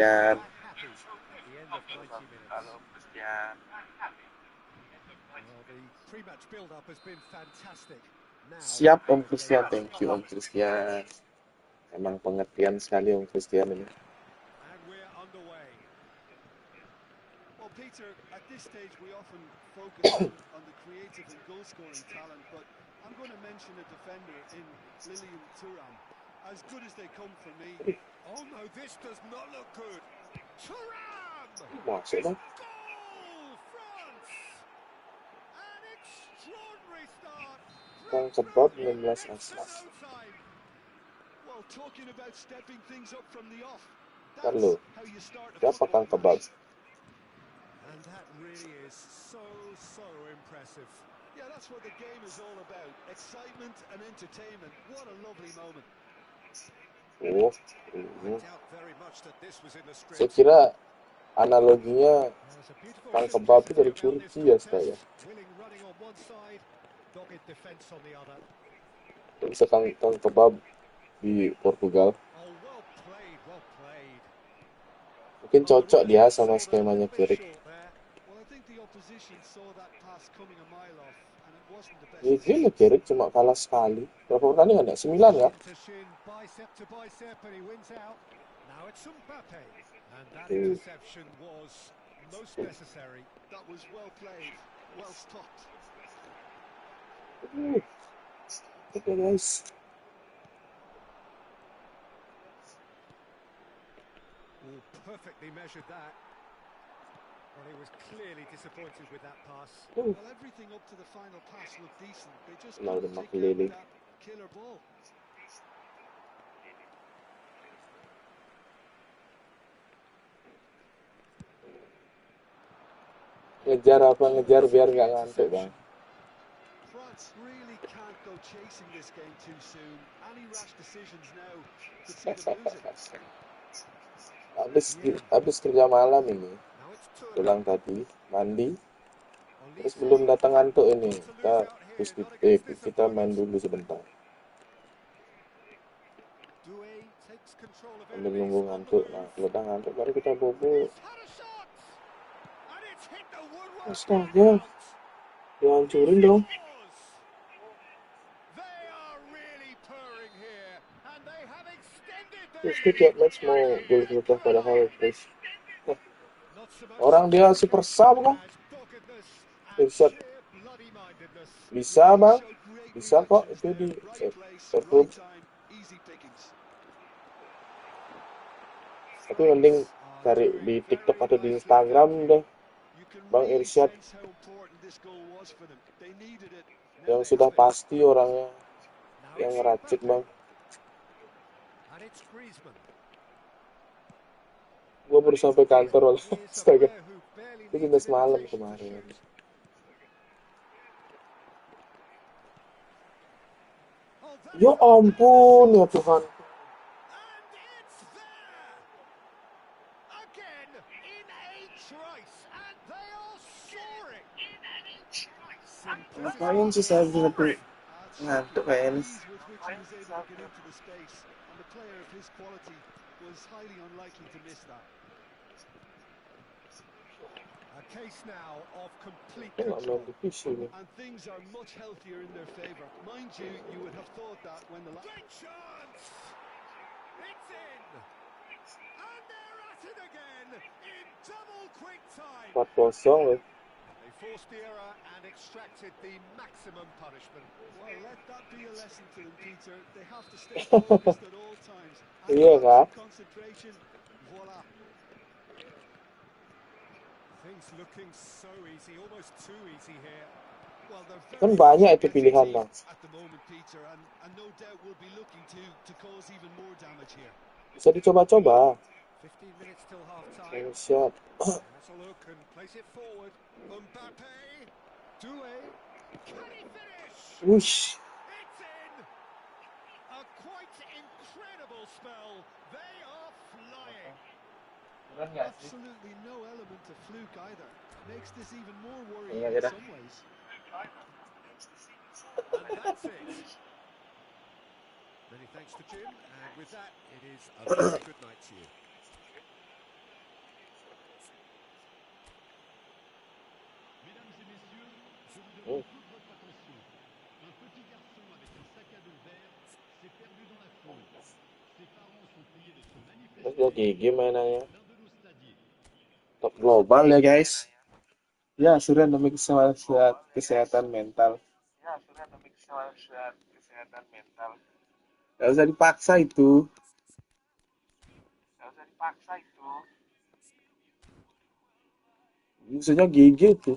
Dan quite happy at the end of 90 minutes. halo Christian. Well, the pre-match build-up has been fantastic. Now, Siap Om Christian, thank you Om Christian. Emang pengertian sekali Om Christian ini. and we're underway. Well, Peter, at this stage we often focus on the creative and goal-scoring talent, but I'm going to mention a defender in Lilian Thuram. As good as they come for me. Oh no, this does not look good. Thuram! Masuk dong. Goal, France! An extraordinary start. Kang kebab 16 Next to asas. no time. Well, talking about stepping things up from the off. Kan That's lo, how you start a siapa football Kang kebab? match. And that really is so impressive. Yeah, that's what the game is all about. Excitement and entertainment. What a lovely moment. Oh, I doubt very much that this was in the saya script. kira analoginya There's a beautiful Kang kebab itu dari simplicity about this Turki ya contest. saya. Willing running on one side, dogged defense on the other. Bisa Kang kebab di Portugal. Oh, well played, well played. Mungkin cocok dia sama skemanya Kirik. Well, I think the opposition saw that pass coming a mile off, and it wasn't the best. Ya gila Kirik cuma kalah sekali. Berapa pertandingan ya? 9 ya? Shin to shin, bicep to bicep, and he wins out. Now it's Mbappe, and that interception was most necessary. That was well played, well stopped. Okay guys. Oh, perfectly measured that. Well, he was clearly disappointed with that pass. Well, everything up to the final pass looked decent. They just Lalu couldn't take Makelele. out that killer ball. Ngejar apa ngejar biar nggak ngantuk bang. France really can't go chasing this game too soon. Any rash decisions now could see them losing. Habis kerja malam ini, pulang tadi, mandi, terus belum datang ngantuk ini. Kita main dulu sebentar. Sambil nunggu ngantuk. Nah, kalau udah ngantuk baru kita bobo. Astaga, dihancurin dong. Terus tiap match mau gol kita padahal terus. Orang dia super sub kan? Irsyad bisa bang, bisa kok itu di approve. Tapi mending cari di TikTok atau di Instagram deh, Bang Irsyad. Yang sudah pasti orangnya, yang ngeracik bang. Gue baru sampai kantor oleh astaga. Itu udah semalam kemarin. Ya ampun ya Tuhan. Ngapain sih saya bisa ngantuk kayak ini. A case now of complete control. And things are much healthier in their favour. Mind you, you would have thought that when the Great chance! It's in! And they're at it again in double quick time. 4-0 They forced the error and extracted the maximum punishment. Well, let that be a lesson to them, Peter. They have to stay focused at all times. Iya, concentration. Voila. Things looking so easy, almost too easy here. Well, kan banyak itu pilihan bang. At the moment, Peter, and no doubt will be looking to cause even more damage here. Bisa dicoba-coba. 15 minutes till half time. Siap. Has a look and place it forward. Mbappe, Doué, can he finish? Wush. It's in. A quite incredible spell. They are flying. Absolutely no element of fluke either. Makes this even more worrying in some ways. And that's it. Many thanks to Jim, and with that, it is a very good night to you. Hmm. Terus lo gigi mainannya. Top global ya guys. Ya, asuran demi kesehatan mental. Gak usah dipaksa itu. Maksudnya gigi itu.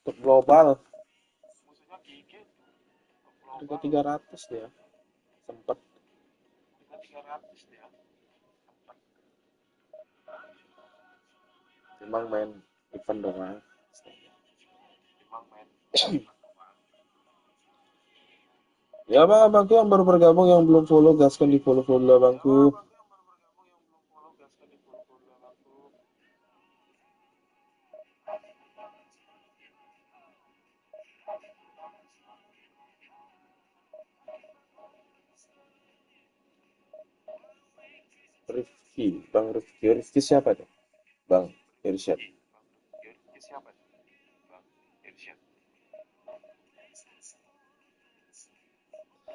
Top global. Harga 300 ya. Sempet. Emang main event doang. Ya bang, abangku yang baru bergabung yang belum follow, gaskan di follow abangku. Rifki, Bang Rifki. Rifki siapa tuh? Bang Irsyad.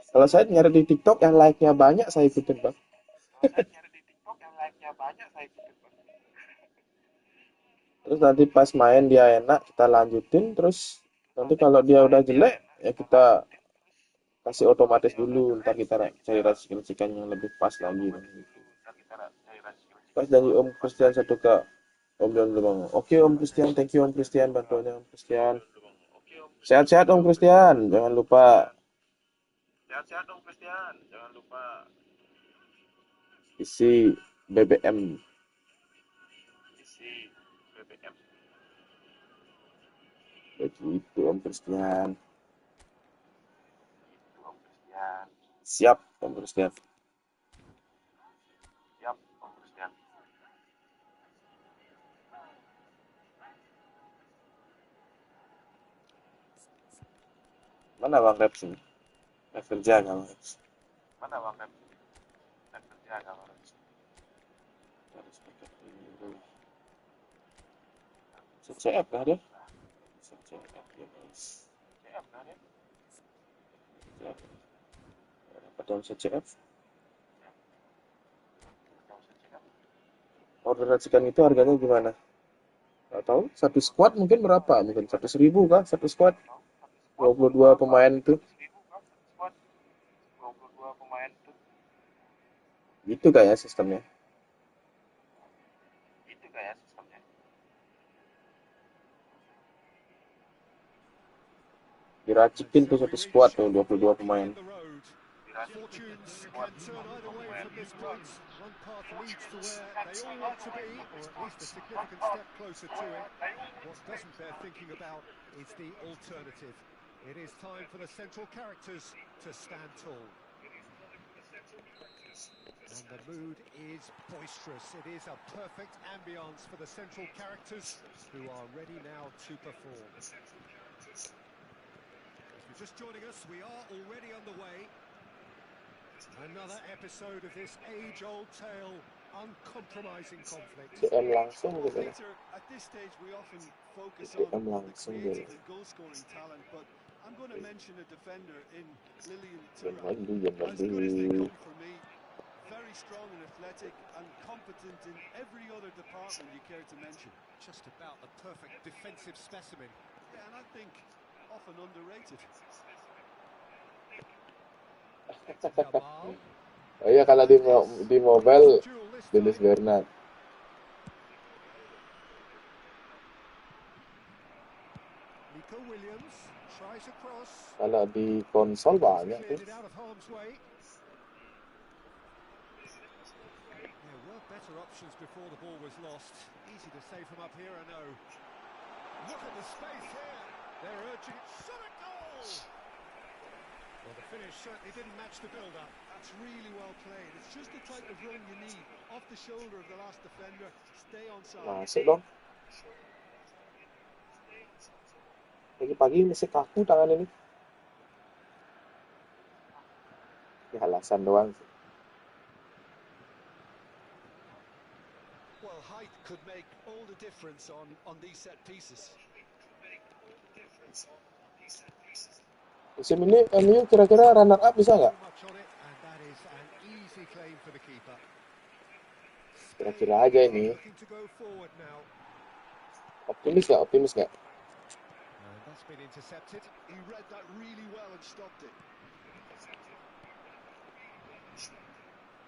Kalau saya nyari di TikTok yang like-nya banyak saya ikutin bang. Terus nanti pas main dia enak kita lanjutin. Terus nanti kalau dia udah jelek ya kita kasih otomatis dulu. Ntar kita cari racikan yang lebih pas lagi. Pas dari Om Christian satu ke Om Don dulu bang. Oke Om Christian, thank you Om Christian bantuannya Om Christian. Sehat-sehat Om Christian, jangan lupa isi BBM. Begitu Om Christian. Siap Om Christian. Mana Bang Reps ini? Kerja nggak Bang Reps? Harus pakai dulu. CCF kah dia? CCF ya guys. Dapat dalam CCF. Order racikan itu harganya gimana? Nggak tahu. Satu squad mungkin berapa? Mungkin 100.000 kah? Satu squad. 22 pemain itu. Gitu kayak sistemnya. Diracikin tuh satu squad tuh 22 pemain. Fortunes can turn either way from this point. One path leads to where they all want to be, or at least a significant step closer to it. What doesn't bear thinking about is the alternative. It is time for the central characters to stand tall. And the mood is boisterous. It is a perfect ambience for the central characters who are ready now to perform. If you're just joining us, we are already on the way. Another episode of this age-old tale, uncompromising conflict. DM langsung Well, gitu ya. Peter, at this stage we often focus DM on the langsung creative gitu. and goal-scoring talent, but I'm going to mention a defender in Lilian Jangan Thuram. lagi, As good as they come for me, very strong and athletic and competent in every other department you care to mention. Just about the perfect defensive specimen. Yeah, and I think often underrated. Jamal. Oh iya kalau di mobile Duel this Dennis time. Bernard. Nico Williams tries across. Kalau di konsol banyak tuh. Cleared it out of harm's way. There were better options before the ball was lost. Easy to say from up here, I know. Look at the space here. They're urging it. Shot a goal! Well, the finish certainly didn't match the build-up. That's really well played. It's just the type of run you need. Off the shoulder of the last defender. Stay on side. Masuk dong. Pagi-pagi masih kaku tangan ini. Ya alasan doang sih. Well, height could make all the difference on these set pieces. Musim ini MU kira-kira runner up bisa nggak? Too much on it, and that is an easy claim for the keeper. Kira-kira Spain aja are ini. looking to go forward now. Optimis nggak? Optimis nggak? And that's been intercepted. He read that really well and stopped it.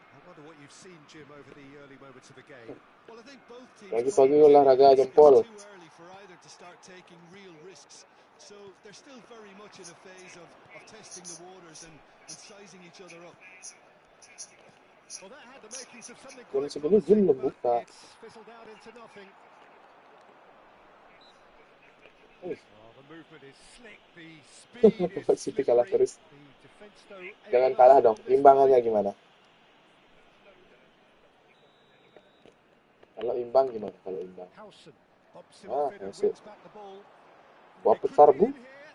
I wonder what you've seen, Jim, over the early moments of the game. Well, I think both teams Pagi-pagi probably olahraga think it's jempol. too early for either to start taking real risks. So they're still very much in a phase of testing the waters and sizing each other up. Well, that had the makings of something Jam quite segini gym promising, belum but buka. it's fizzled out into nothing. Oh, the movement is slick, the speed is City kalah slippery. terus. The defence, though, Jangan able to kalah hold dong. on this Imbang time. aja gimana? Kalau imbang gimana? Kalau imbang. Howson bumps him Ah, off it and masuk. wins back the ball. They Wapit could be Farbu. in here.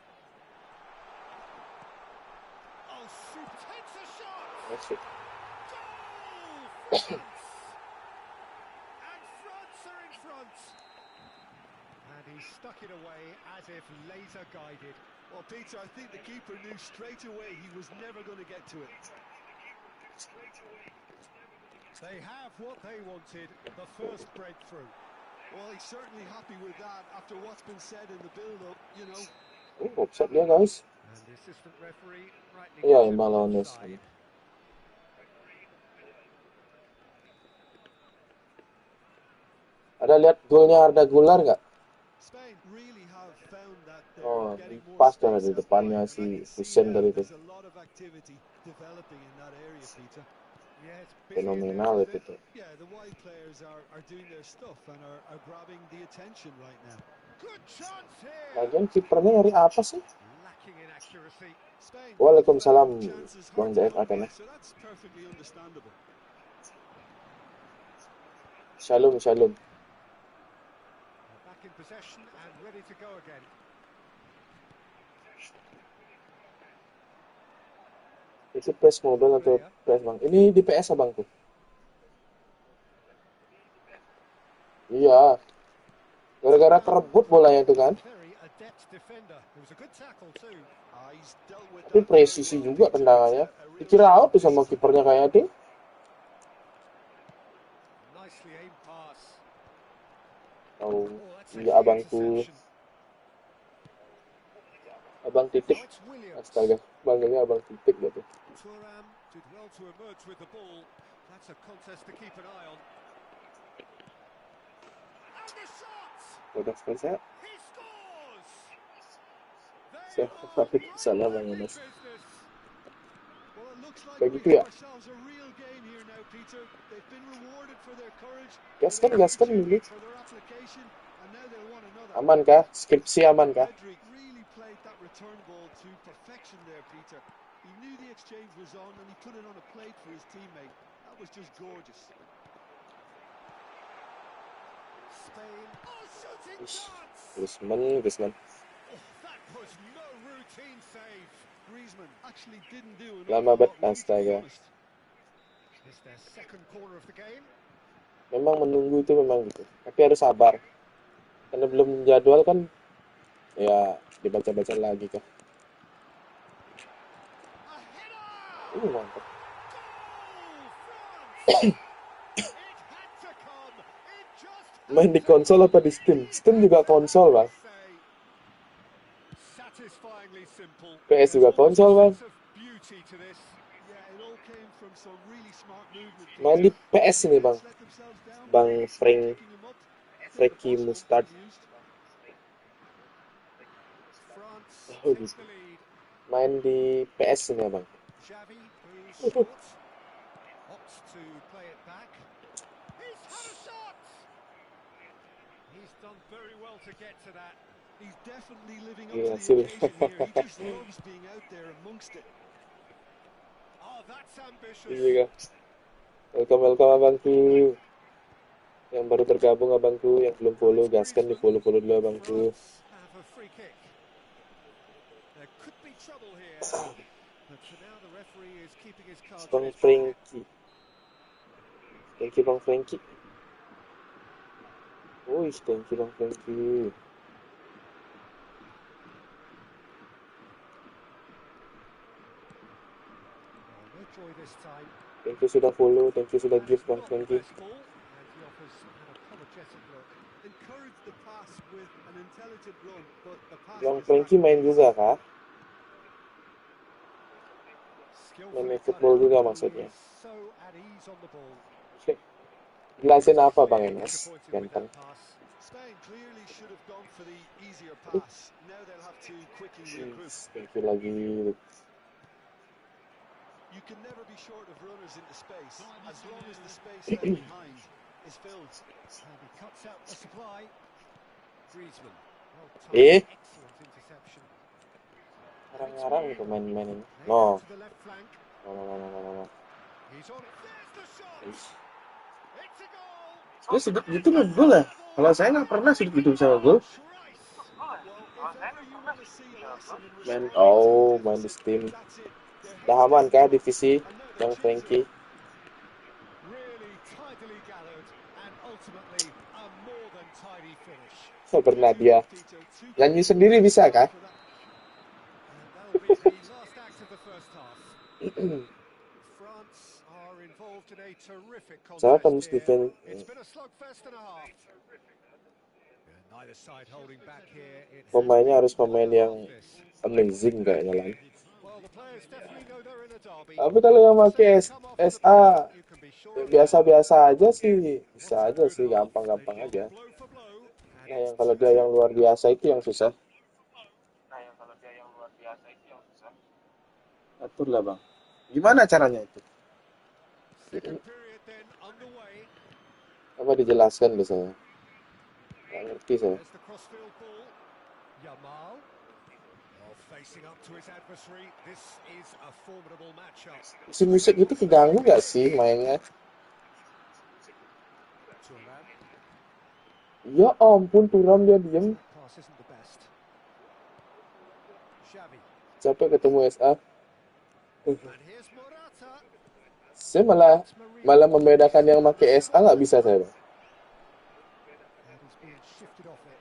Oh, Soup takes a shot. Masuk. Goal, France! And France are in front. And he stuck it away as if laser guided. Well, Peter, I think the keeper knew straight away he was never going to get to it. They have what they wanted, the first breakthrough. Well, he's certainly happy with that after what's been said in the build-up, you know. Offside dia guys. And the assistant referee rightly Iya, gives him imbang an lawan West offside. Ham. Ada lihat golnya Arda Güler nggak? Spain really have found that they're Oh, getting more pas space dari out depannya wide, and I si can see Hussein dari itu. there's a lot of activity developing in that area, Peter. Yeah, it's busy in there, Fenomenal isn't itu it? tuh. Yeah, the wide players are doing their stuff and are grabbing the attention right now. Good chance here. Lagian kipernya nyari apa sih? Lacking in accuracy. Spain have Waalaikumsalam, found chances Bang hard to DF come Atena. by, so that's perfectly understandable. Shalom, shalom. They're back in possession and ready to go again. Itu press modal atau press bang? Ini di PS abang tuh. Iya. Gara-gara kerebut bolanya itu kan. Very adept defender. It was a good tackle too. He's dealt with Tapi that very presisi well, juga Peter. tendangannya. It's a real Dikira sign out of tuh sama discipline. kipernya kayak itu. Nicely aimed pass. Oh, Oh, that's a iya key abangku. interception. Abang titik. Now it's Williams. Astaga, panggilnya abang titik gitu. Thuram did well to emerge with the ball. That's a contest to keep an eye on. And the shot! Udah selesai. He scores! Saya salah bang Mas. Well, it looks like Kayak we've gitu ya. got ourselves a real game here now, Peter. They've been rewarded for their courage, Gaskan dulu. for their application, and now they'll want another. Aman kah? Skripsi aman kah? Pedri really played that return ball to perfection there, Peter. He knew the exchange was on, and he put it on a plate for his teammate. That was just gorgeous. Spain. Oh, shooting chance! Griezmann. Oh, that was no routine save. Griezmann actually didn't do an Lama awful lot, banget, really, to be astaga. honest. It's their second corner of the game. Memang menunggu itu memang gitu. Tapi harus sabar. Karena belum jadwal kan, ya dibaca-baca lagi kah. A header! Mantap. Goal, France! It had to come. It just Main di konsol apa di Steam? Steam juga konsol bang. Satisfyingly simple. PS juga There's almost konsol a bang. sense of beauty to this. Yeah, it all came from some really smart movement. Main di Peter. PS ini bang. Let themselves down, Bang but Frank, picking him up. I think the Frankie boss won't Mustard. be used. France Oh, take gitu. the lead. Main di PS ini bang. Xavi, who's short, opts to play it back. He's had a shot! He's done very well to get to that. He's definitely living up Gila to sih. the occasion here. He just loves being out there amongst it. Oh, that's ambitious. Iya kah. Welcome abangku. Yang baru bergabung abangku, yang belum follow, gaskan di follow dulu abangku. France have a free kick. There could be trouble here, but for now the referee is keeping his cards in Bang his pocket. Frankie. Thank you Bang Frankie. Thank you Bang Frankie. joy this time. Thank you sudah follow, thank you sudah That is give Bang not the Frankie. best ball, and he offers an apologetic look. Encourage the pass with an intelligent run, but the pass Bang just Frankie lacked main pace. juga kah? Skillfully Main cut it football up, juga and he maksudnya. is so at ease on the ball. Jelasin apa Bang Clearly Enes? disappointed with Ganteng. that pass. Spain clearly should have gone for the easier pass. Now they'll have to quickly regroup. Thank you lagi. You can never be short of runners into space, as long as the space left behind is filled. And he cuts out the supply. Griezmann, well Eh? timed, excellent interception. Ngarang-ngarang itu main-main ini. Played out No. to the left flank. No. He's on. There's the shot. It's a goal. Dia sudut gitu ngegol ya? Kalau saya nggak pernah sudut gitu bisa ngegol. Trice. Well, if ever you want to see a lesson in Main, responding to main di deficit, Steam. that's it. Their Udah heads aman down kah low, divisi and now they're Bang chasing Frankie? it. Really tidily gathered and ultimately a more than tidy finish. So pernah Too dia rough, Tito. Too nyanyi close sendiri to bisa kah? for that. And that'll be the last act of the first half. France are involved in a terrific Saya contest kamu here. Steven It's been a slugfest and a half. Yeah, neither side holding back here. It has pemainnya been harus pemain one and a yang half this. amazing kayaknya lah. Well, the players definitely know they're in a derby. Tapi kalau yang Once pakai they come off the SA pitch, you can be sure of that. biasa-biasa aja sih, bisa What's a aja good sih, half? gampang-gampang They aja. go blow for blow, and Nah, it's yang kalau dia yang luar biasa itu yang susah. Atur lah bang. Gimana caranya itu? second period then underway. Apa dijelaskan biasanya? Nggak ngerti saya. There's the crossfield ball. Yamal. Well, facing up to his adversary. This is a formidable matchup. Si musik itu keganggu nggak sih mainnya? Thuram. Ya ampun, Thuram dia diem. That pass isn't the best. Xavi. Capek ketemu SA. And here's Morata. Saya malah membedakan yang pakai SA nggak bisa saya. And he's being shifted off it.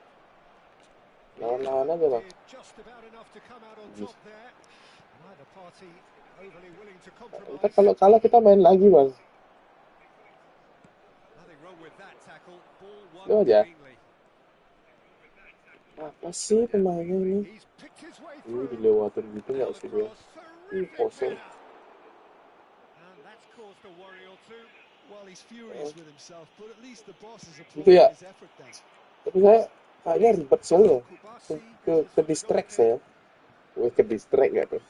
Lawan-lawan aja bang. Did just about enough to come out on top there. Neither party overly willing to compromise. Kita kalau kalah kita main lagi bang. Nothing wrong with that tackle. Ball won Itu aja. cleanly. Apa sih pemainnya ini? He's picked his way Ini through. dilewatin gitu Now nggak the sih dia? cross. Terrific Kosong. header. And that's caused a worry or two. Well, he's furious with himself, but at least the boss is Gitu ya. applauding his effort then. Tapi saya kayaknya ribet soalnya. Kubasi Ke distract saya. Wih, ke distract gak tuh?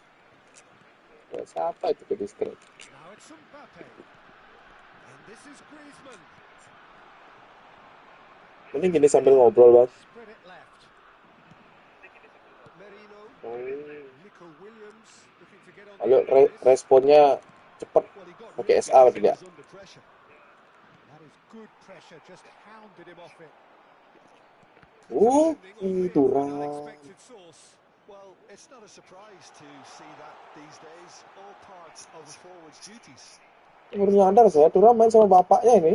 Ya, siapa itu ke distract? Now it's Mbappe. And this is Griezmann. Mending gini sambil ngobrol bang. Spread it left. Merino. Oh. Nico Williams looking to get on Lalu the end of this. responnya cepet. Well, he got Pakai rid of SA it as berarti he ya? was under pressure. That is good pressure, just hounded him off it. Thuram. Unexpected source. Well, it's not a surprise to see that these days, all parts of a forward's duties. Baru nyadar saya, Thuram main sama bapaknya ini.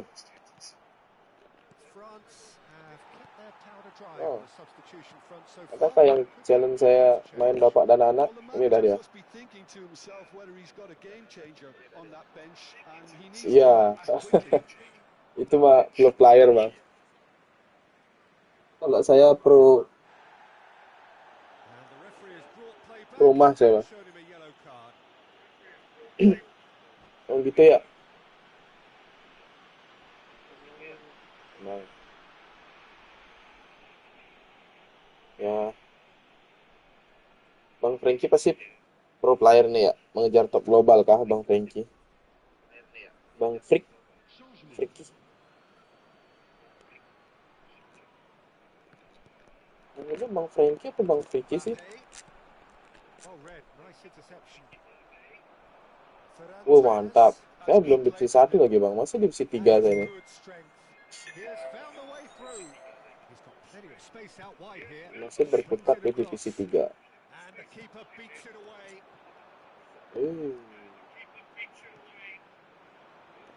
France have kept their powder dry Oh. on the substitution front so far. Kakak yang challenge saya main bapak dan anak, Well, the ini udah dia. manager must be thinking to himself whether he's got a game changer on that bench, and he needs Iya, to act quickly. itu mah klub player bang. Kalau saya pro And the referee has brought play back. rumah saya bang. Showed him a yellow card. Oh gitu ya. Nah. Ya. Bang Frankie pasti pro player nih ya, mengejar top global kah Bang Frankie? Bang Frankie. Namanya Bang Frankie atau Bang Frankie sih? Oh, red. Nice interception. Mantap. Saya belum divisi 1 lagi Bang, masih divisi 3 saya nih. Good strength. He has found the way through. He's got plenty of space out wide here. Masih berkutat di divisi 3. And the keeper beats it away.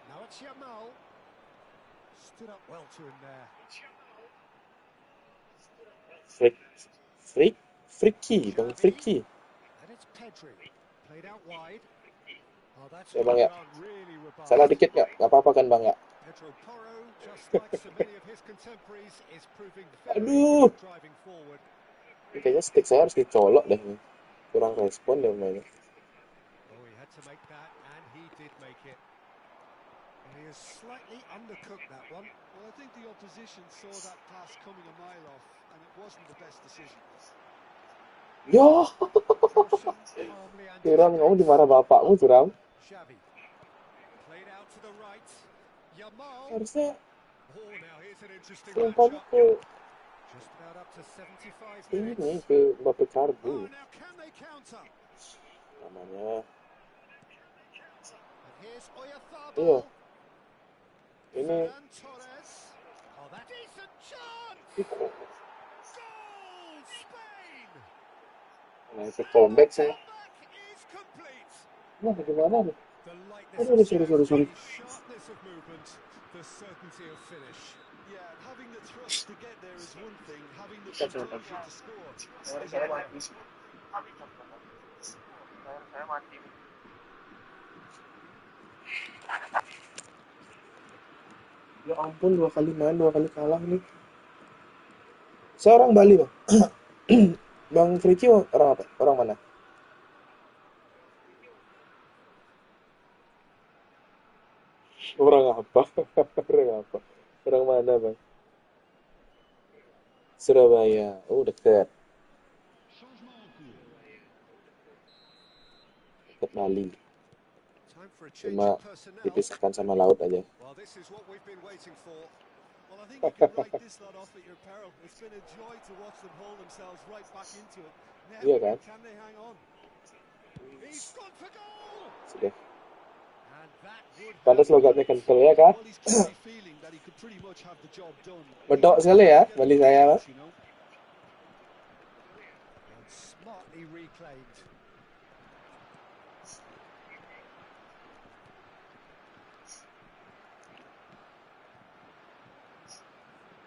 Now it's Yamal. Stood up well to him there. Freaky, Bang Freaky. And it's Pedri. Played out wide. Well, that's Ya well Bang ya. done, really Salah robust. dikit nggak? Nggak apa-apa kan Bang ya? Pedro Porro, just like so many of his contemporaries, is proving very good Aduh. at driving forward. Kayaknya stick saya harus dicolok deh. Kurang respon deh mainnya. Oh, he had to make that, and he did make it. Well, he has slightly undercooked that one. Well, I think the opposition saw that pass coming a mile off, and it wasn't the best decision. Ya, Caution, calmly Suram, kamu anticipates. dimarah bapakmu, Suram. Xavi. Played out to the right. Yamal. Harusnya Oh, now here's an interesting umpannya matchup. ke Just about up to 75 ini, minutes. ke Mbappe Karbu. Oh, now can they counter? Namanya. And here's Iya, Oyarzabal. ini Ferran Torres. Oh, that decent chance. Iko. Goal, Spain. Nah, itu comeback The saya. comeback is complete. Nah, bagaimana nih? The lightness of Aduh, step, sorry. the sharpness of movement, the certainty of finish. Yeah, having the thrust to get there is one thing, having the Siap, siap. composure to score Saya is another. mati. Saya mati. Ya ampun, 2 kali main, 2 kali kalah nih. Saya orang Bali, Bang. Bang Frici orang apa? Orang mana? Orang apa? Orang apa? Orang mana, Bang? Surabaya. Oh, deket. Deket Bali. Time for a change Cuma of personnel. dipisahkan sama laut aja. Well, this is what we've been waiting for. Well, I think you can write this lot off at your peril. It's been a joy to watch them haul themselves right back into it. Now, Iya kan? can they hang on? He's gone for goal. Sudah. And that would Pantas have logatnya kental ya kah? Well, he's clearly feeling that he could pretty much have the job done. Bedok He's sekali ya, trying to get Bali the saya, Bang. results, you know. and smartly reclaimed.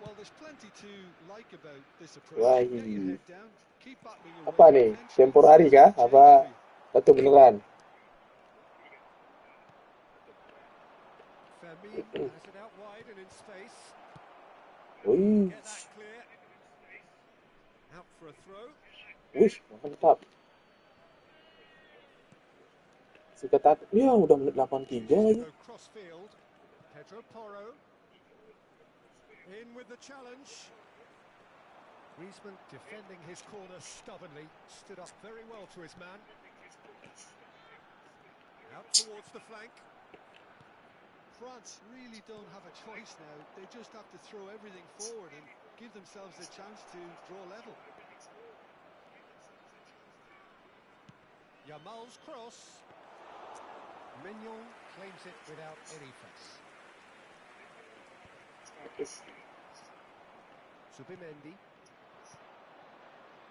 Well, there's plenty to like about this approach. Wah, Get your head down, keep battling away. apa nih? Eventually, Temporari things kah? will change Apa for you. itu beneran? Fermin has it out wide and in space. Wih, Get that clear. Out for a throw. mantap. Seketat, ya udah menit 83 To lagi. go cross field. Pedro Porro. In with the challenge. Griezmann defending his corner stubbornly. Stood up very well to his man. Out towards the flank. France really don't have a choice now. They just have to throw everything forward and give themselves a chance to draw level. Yamal's cross. Mignon claims it without any fuss. Subimendi.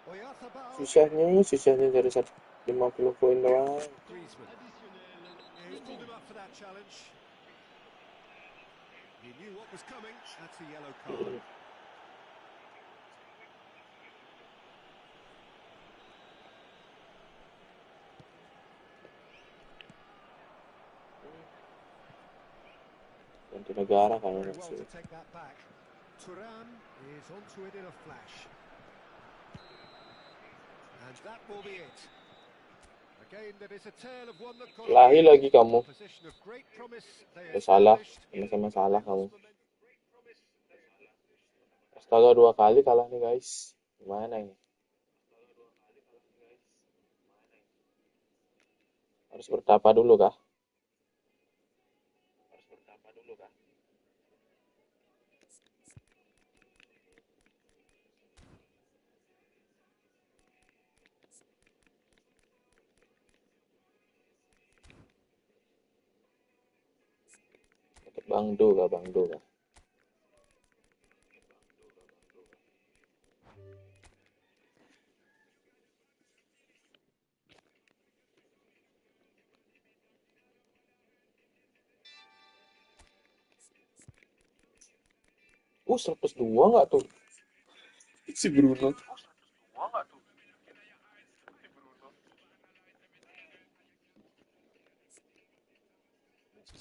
Oyarzabal. Susahnya dari 50 poin doang. Griezmann. He's pulled him up for that challenge. He knew what was coming. That's a yellow card. Ganti negara Very kayaknya well sih. to take that back. Thuram is onto it in a flash. And that will be it. A game that is a tale of one that got Lahi away. lagi kamu. A position of great promise they Salah, established. sama salah kamu. Astaga, 2 kali kalah nih guys. Gimana ini? Harus bertapa dulu kah? Bang Do kah? Uh, 102 nggak tuh? Si Bruno.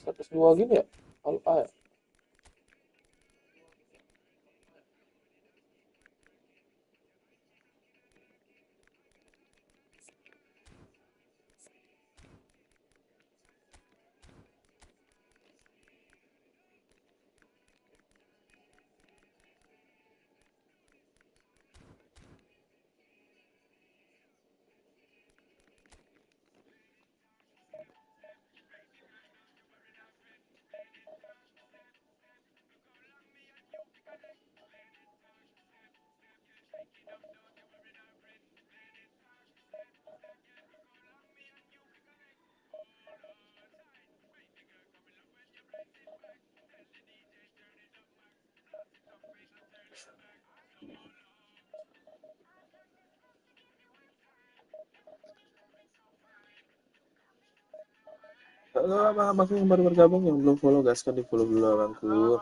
102 gini ya? All A ya? Halo abang-abang yang baru bergabung, yang belum follow gaskan di follow dulu abangku.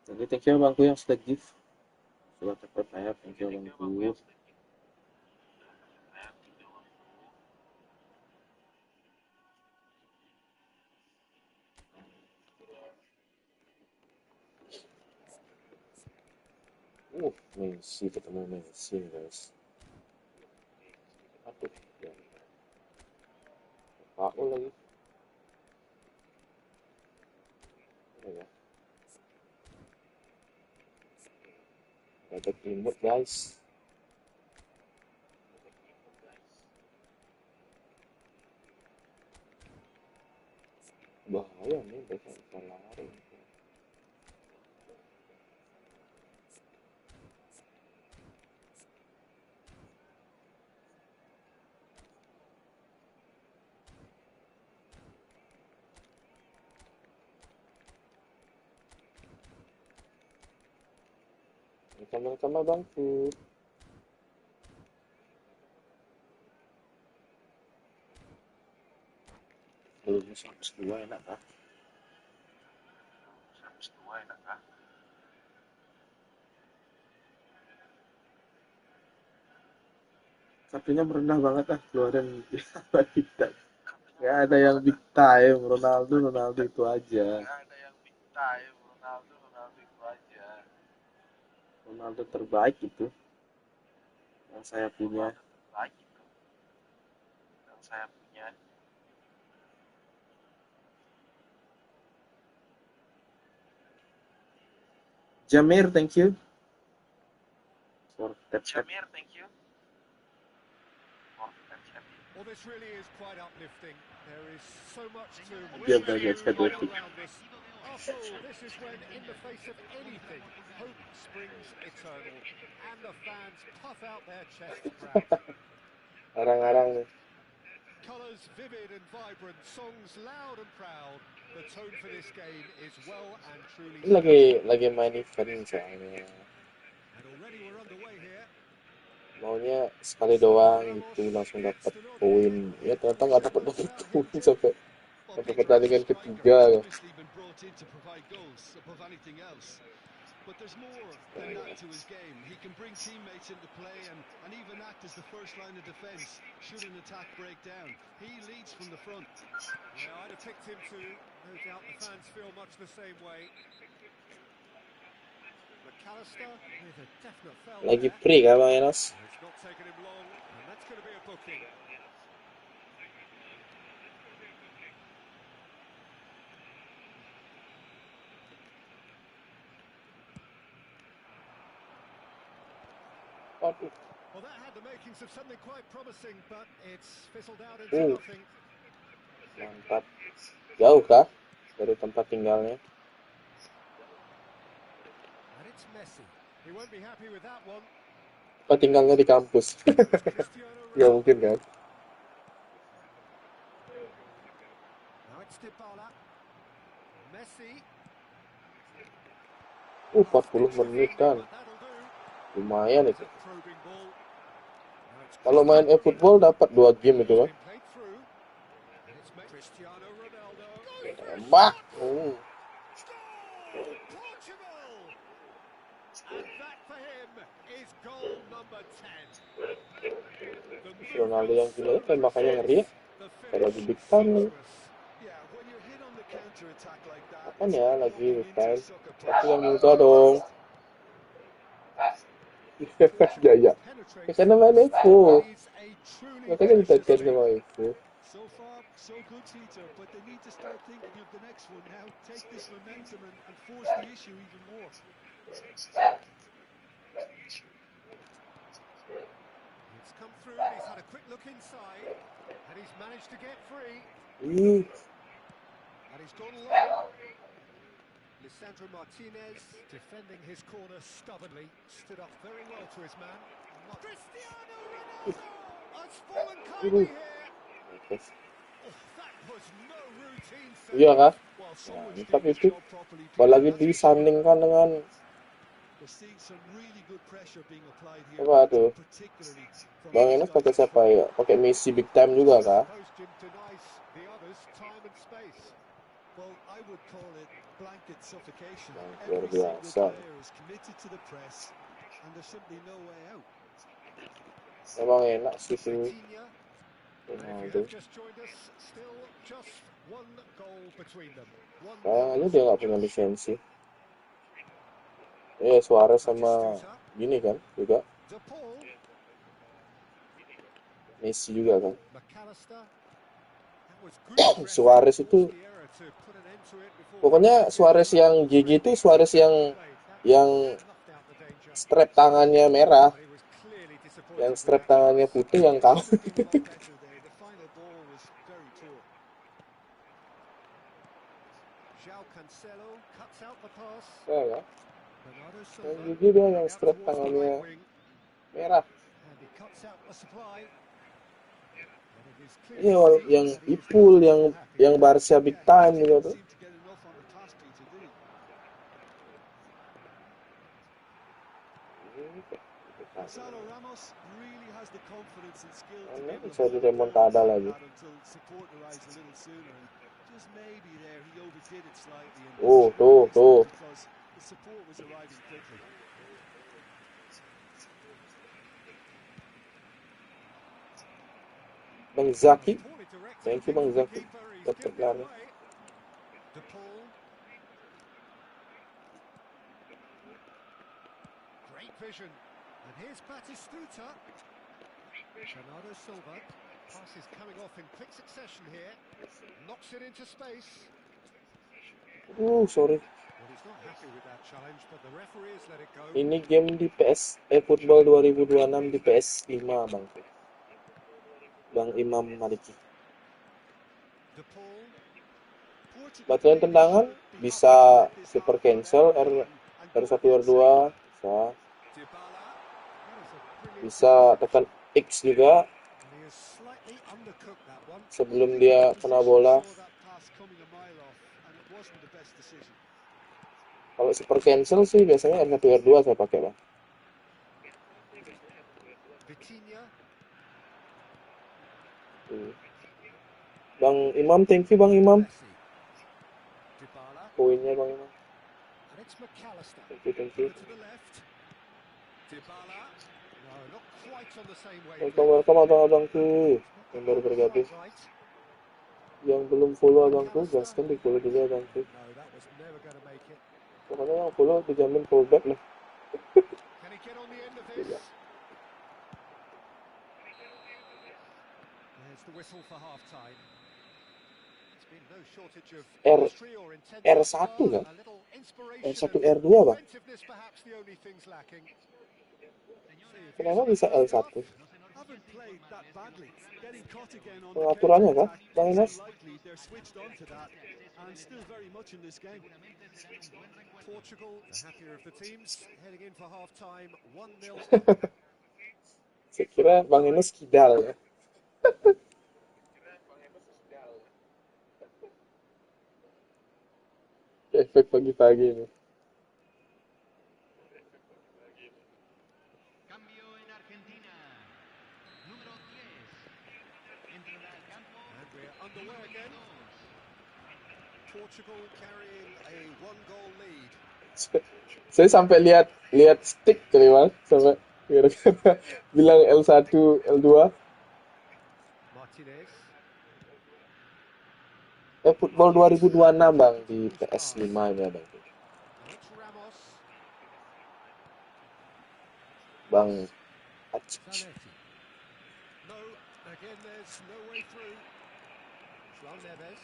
Jadi thank you abangku yang sudah gift. Sudah cepat saya, thank you abangku. Messi ketemu Messi guys. Aduh, ya. Aku lagi. Ya, dapat imut guys. Bahaya nih, besok kita lari. Sama-sama bangku. Belum 102 enak kah? Satunya merendah banget lah, keluarin kita. Gak ada yang big time, Ronaldo itu aja. Ronaldo terbaik itu yang saya punya. Jamir, thank you for that chat. Well, this really is quite uplifting. There is so much to Dia ring belajar true chat all waiting. around us. After all, this is when, in the face of anything, hope springs eternal, and the fans puff out their chests proud. Arang-arang nih. Colours vivid and vibrant, songs loud and proud. The tone for this game is well and truly Ini lagi main event soalnya. And already we're underway here. Maunya sekali doang gitu langsung dapat poin. Ya ternyata nggak dapat poin sampai pertandingan ketiga. Obviously been brought in to provide goals above anything else. But there's more than that to his game. He can bring teammates into play and even act as the first line of defence should an attack break down. He leads from the front. Yeah, I'd have picked him too. No doubt the fans feel much the same way. McAllister with a definite foul Lagi there. free kah Bang Enos? It's not taken him long, and that's going to be a booking. Aduh. Well, that had the makings of something quite promising, but it's fizzled out into nothing. Mantap. Jauh kah dari tempat tinggalnya? And it's Messi. He won't be happy with that one. Oh, tinggalnya di kampus. Cristiano Ya Ronaldo. mungkin kan. Now it's Dybala. Messi. 40 menit kan. But that'll do. Lumayan It's itu. a probing ball. Now it's Kalau main Cristiano e-football Ronaldo. dapat 2 game itu It's kan. been played through. And it's Cristiano Ronaldo. Goes for a Tembak. shot. Goal! Portugal! And that for him is goal number 10. The Ronaldo movement yang gila so tembakannya ngeri ya. precise, the Kalau finish lagi big time nih. sumptuous. Yeah, when you're hit on the counter attack like that, Kapan it's ya like lagi walking big into a time? sucker Tapi punch. yang muda dong. Ya ya. Penetrates Karena main through. Evo. It is a truly Makanya vicious ditekan lead. sama Evo. So far, so good, Peter, but they need to start thinking of the next one now. Take this momentum and force the issue even more. It's come through and he's had a quick look inside. And he's managed to get free. Ih, And he's gone long. Lisandro Martinez defending his corner stubbornly. Stood up very well to his man. Cristiano Ronaldo has fallen kindly here. Oh, that was no routine iya save. kah? Well, Nah, someone's mantap doing his itu. job properly, Peter. Apalagi That's for sure. disandingkan dengan We're seeing some really good pressure being applied here, apa Peter, tuh? particularly from Bang these Enos guys pakai up siapa front. ya? Pakai Messi big time juga kah? Post him denies the others time and space. Well, I would call it blanket suffocation. Luar Every single biasa. player is committed to the press, and there's simply no way out. Emang enak sih tuh Vitinha. And if you Ronaldo. have just joined us, still just one goal between them. 1-0. Kayaknya dia nggak punya lisensi. Suarez sama gini kan juga. De Paul. Messi juga kan. McAllister. That was good pressing. Suarez itu Forced the error to put an end to it before pokoknya the- Suarez yang GG itu Suarez yang Snuffed out the danger. strap tangannya merah, But he was clearly disappointed yang with strap that tangannya choice. putih yang kalah. Could have done a lot better there. The final ball was very poor. João Cancelo cuts out the pass. Ya, Bernardo yang Silva GG dia yang out strap towards the tangannya right wing. merah. And he cuts out the supply. And it is clear Iya, to see yang that he is Ipul, not yang happy. Barca big Yeah, he time just gitu didn't tuh. seem to get enough on the pass, Peter, did he? Gonzalo Ramos really has the confidence and skill to be able to Bisa hold diremontada balls like lagi. that until support arrives a little sooner. And just maybe there he overdid it slightly and Tuh, should have tuh. missed it because the support was arriving quickly. Bang Zaki, Poorly directed thank you into Bang the Zaki. keeper. He's Dapat given it lari. away. De Paul. Great vision. And here's Batistuta. Bernardo Silva. Pass is coming off in quick succession here. Knocks it into space. Sorry. Well, he's not happy with that challenge, but the referee has let it go. Ini game di Football 2026 di PS5 Bang. Bang Imam Maliki. De Paul. Batuan tendangan bisa super cancel R1 R2 bisa. Dybala. That is a brilliant Bisa tekan X juga and he has slightly undercooked that one. sebelum dia kena bola. Saw that pass coming a mile off, and it wasn't the best decision. Kalau super cancel sih biasanya R1 R2 saya pakai Bang. Vitinha. Bang Imam, thank you Bang Imam. Messi. Dybala. Poinnya Bang Imam. And it's McAllister. Thank you. Over to the left. Dybala. No, not quite on the same way. Welcome abang-abangku yang baru bergabung. Right. Yang belum follow abangku, gaskan di follow juga abangku. No, that was never going to make it. Pokoknya yang follow dijamin fallback lah. Can he get on the end of this? There's the whistle for half-time. There's been no shortage of R chemistry or intent R thus 1 far. kan? A little R inspiration 1 and R 2 bang. inventiveness perhaps the only things lacking. See if he's Kenapa got bisa enough L stuff. 1? Haven't played that badly. Getting caught again on the Pengaturannya kan, counter-attack Bang is Ines? unlikely. They're switched on to that and still very much in this game. Portugal, the happier of the teams, heading in for half-time, 1-0 up. Saya kira Bang Ines kidal ya. Efek pagi-pagi ini. And we're underway again. Portugal carrying a one-goal lead. Saya sampai lihat stick tadi Bang, sampai gara-gara bilang L1, L2. Martinez. Football 2026 Bang di PS5 nya Bang. Now it's Ramos. Bang Zanetti. No, again there's no way through. João Neves.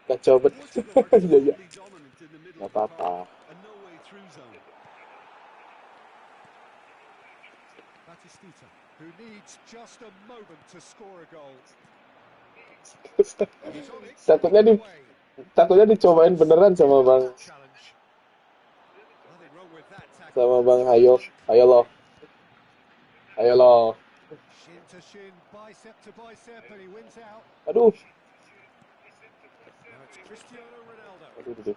kacau bet. Portugal are Iya iya. totally dominant in the middle Gak of the apa-apa. park, a no way through zone. Batistita, who needs just a moment to score a goal. He's on it, takutnya straight di away. takutnya dicobain beneran sama Bang Challenge. Nothing wrong with that tackle. Hayo loh. Ayo loh. Shin to shin, bicep to bicep, and he wins out. Aduh. Now it's Cristiano Ronaldo. Aduh.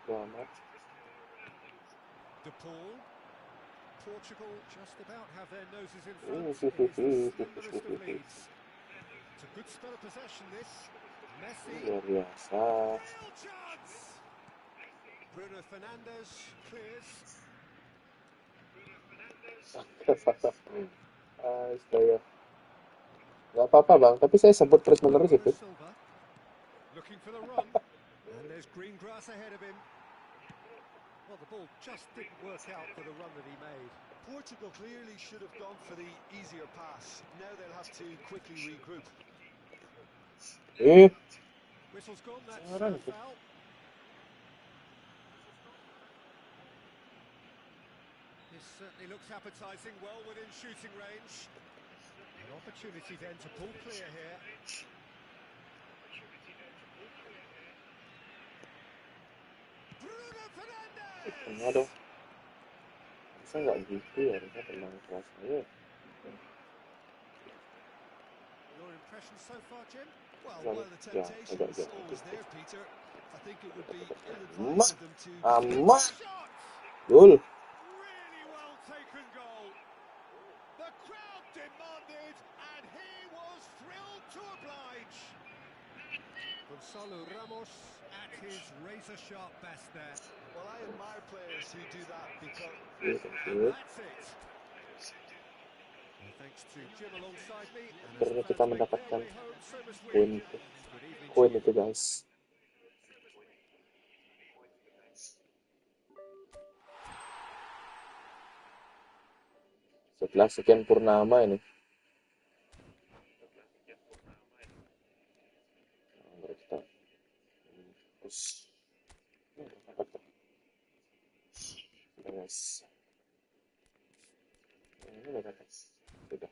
Selamat. De Paul. Portugal just about have their noses in front. It is the slenderest of leads. It's a good spell of possession, this. Messi. Luar biasa. Real chance! Bruno Fernandes clears. Astaga. Gak apa-apa Bang, tapi saya sebut terus menerus itu. Silva. Looking for the run. And there's green grass ahead of him. Well, the ball just didn't work out for the run that he made. Portugal clearly should have gone for the easier pass. Now they'll have to quickly regroup. Whistle's gone, that's Orang a itu. foul. This certainly looks appetising, well within shooting range. An opportunity then to pull clear here. Bruno Fernandes! Tengah dong. Bisa nggak gitu ya, harusnya tenang kelas saya. Your impression so far, Jim? Well, Agak while the ya, temptation agak is jauh. always there, Peter, I think it would be Emak, ill-advised of them to... amat, Shot! gol. Really well taken goal. The crowd demanded, and he was thrilled to oblige. Gonzalo Ramos at his razor-sharp best there. Well, I admire players who do that because... And that's it. Well, thanks to Jim alongside me, and as Akhirnya the kita fans make their mendapatkan way home, so must we. poin itu. Good evening to Poin you. itu guys. Setelah sekian purnama ini. Mari kita terus. Guys. Ini udah dapat. Sudah.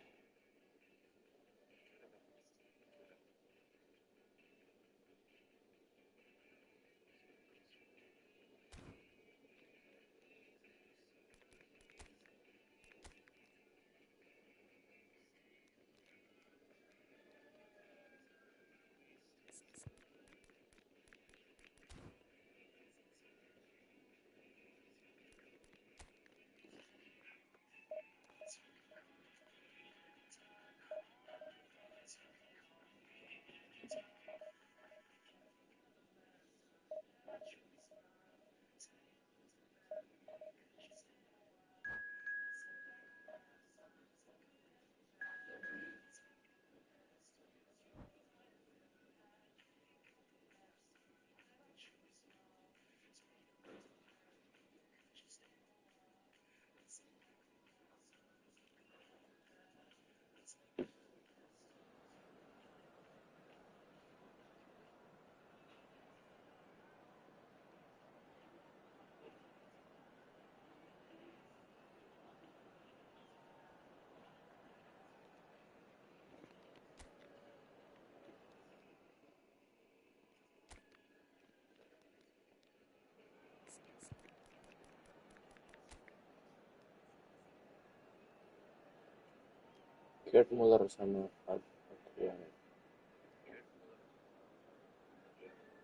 Gerd Muller sama Adrian.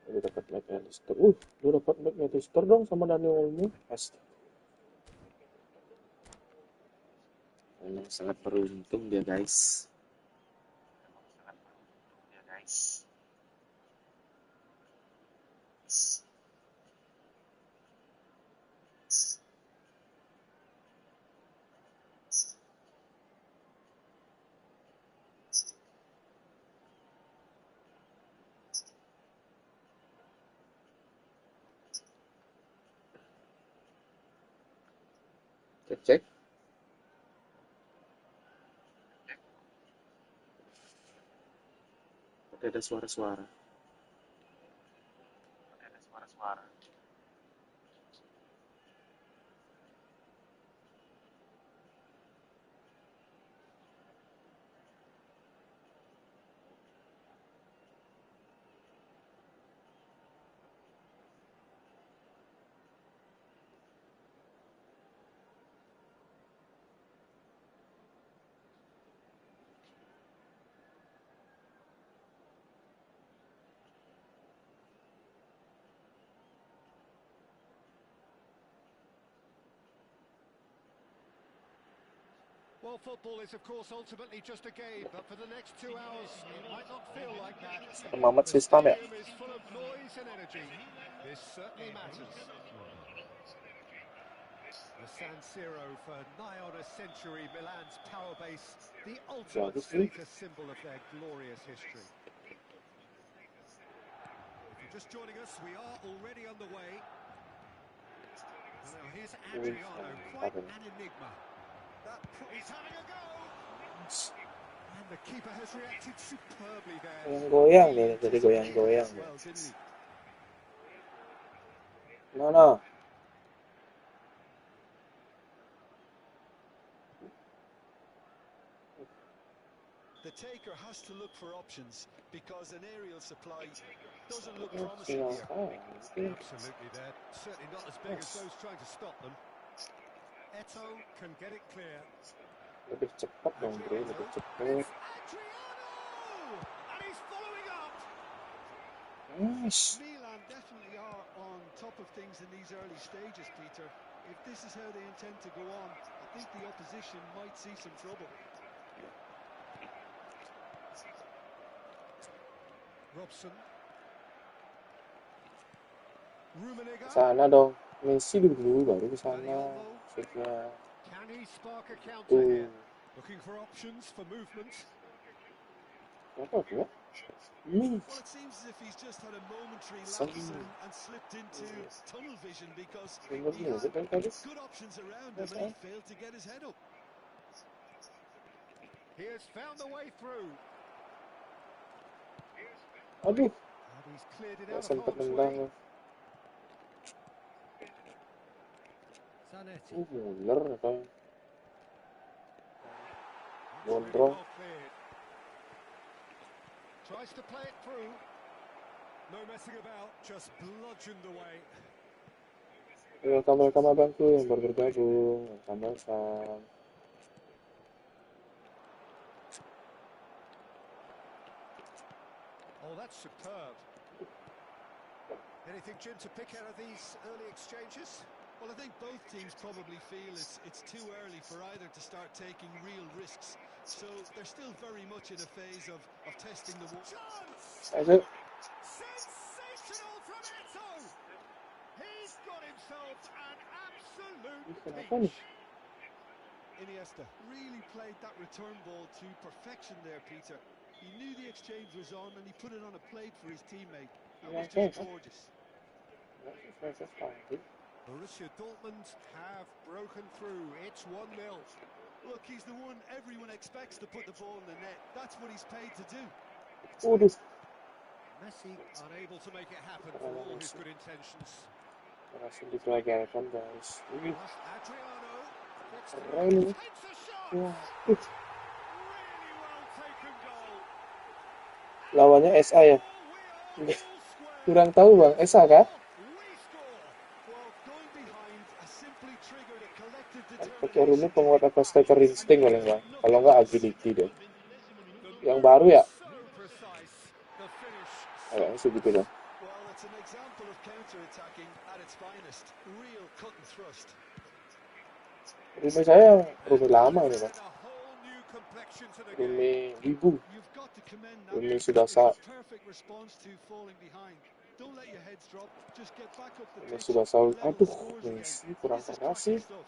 Dia dapat McAllister. Dia dapat McAllister dong sama Daniel Olmo. Astaga. Memang sangat beruntung dia, guys. Cek. Ada suara-suara. Well, football is, of course, ultimately just a game, but for the next 2 hours, it might not feel like that. Mamat The sistem ya. stadium is full of noise and energy. This certainly matters. The San Siro for nigh on a century, Milan's power base, the ultimate status symbol of their glorious history. If you're just joining us, we are already underway. Now here's Adriano, quite an enigma. He's having a go! And the keeper has reacted superbly there. Goyang nih, jadi goyang-goyang. Well, didn't he? No. The taker has to look for options because an aerial supply doesn't look promising here. Absolutely, they're certainly not as big as those trying to stop them. Eto can get it clear. Lebih cepat dong, bro, lebih cepat. Adriano! And he's following up! Nice. Milan definitely are on top of things in these early stages, Peter. If this is how they intend to go on, I think the opposition might see some trouble. Robson. Rummenigge. Sana dong. Messi dulu baru ke sana. Maksudnya. Can he spark a counter here? Looking for options for movement. Apa ya? Well, it seems as if he's just had a momentary lapse and slipped into tunnel vision because he had good options around him and he failed to get his head up. He has found the way through. Aduh. And he's cleared it out of Sempat harm's nendang. way. Zanetti. Muller apa? Gondrong. Tries to play it through. No messing about, just bludgeoned away. Welcome abangku yang baru bergabung. Welcome. Oh, that's superb. Anything, Jim, to pick out of these early exchanges? Well, I think both teams probably feel it's too early for either to start taking real risks. So they're still very much in a phase of testing the water. Sensational from Eto! He's got himself an absolute peach. Iniesta really played that return ball to perfection there, Peter. He knew the exchange was on and he put it on a plate for his teammate. That was just gorgeous. Borussia Dortmund have broken through. It's 1-0. Look, he's the one everyone expects to put the ball in the net. That's what he's paid to do. Messi unable to make it happen for all his good intentions. Langsung dipelajarkan, guys. Adriano Keren. takes a shot. Really well taken goal. Lawannya SA ya? Kurang tahu bang, SA kah? Pakai rumit penguat apa striker insting paling bang. Kalau nggak agility deh. Yang baru ya? So precise. The finish so Kayaknya sih gitu fast. dah. Well, it's an example of counter-attacking at its finest. Real cut and thrust. Rumah saya And rumah that lama has ini Pak. added a whole new complexion to the game. Rumah Wibu. You've got to commend that. Rumah It sudah was sa a perfect response to falling behind. Don't let your heads drop. Just get back up the Rumah pitch sudah sa and level the Aduh, scores again. Messi kurang This is keras cracking sih. stuff.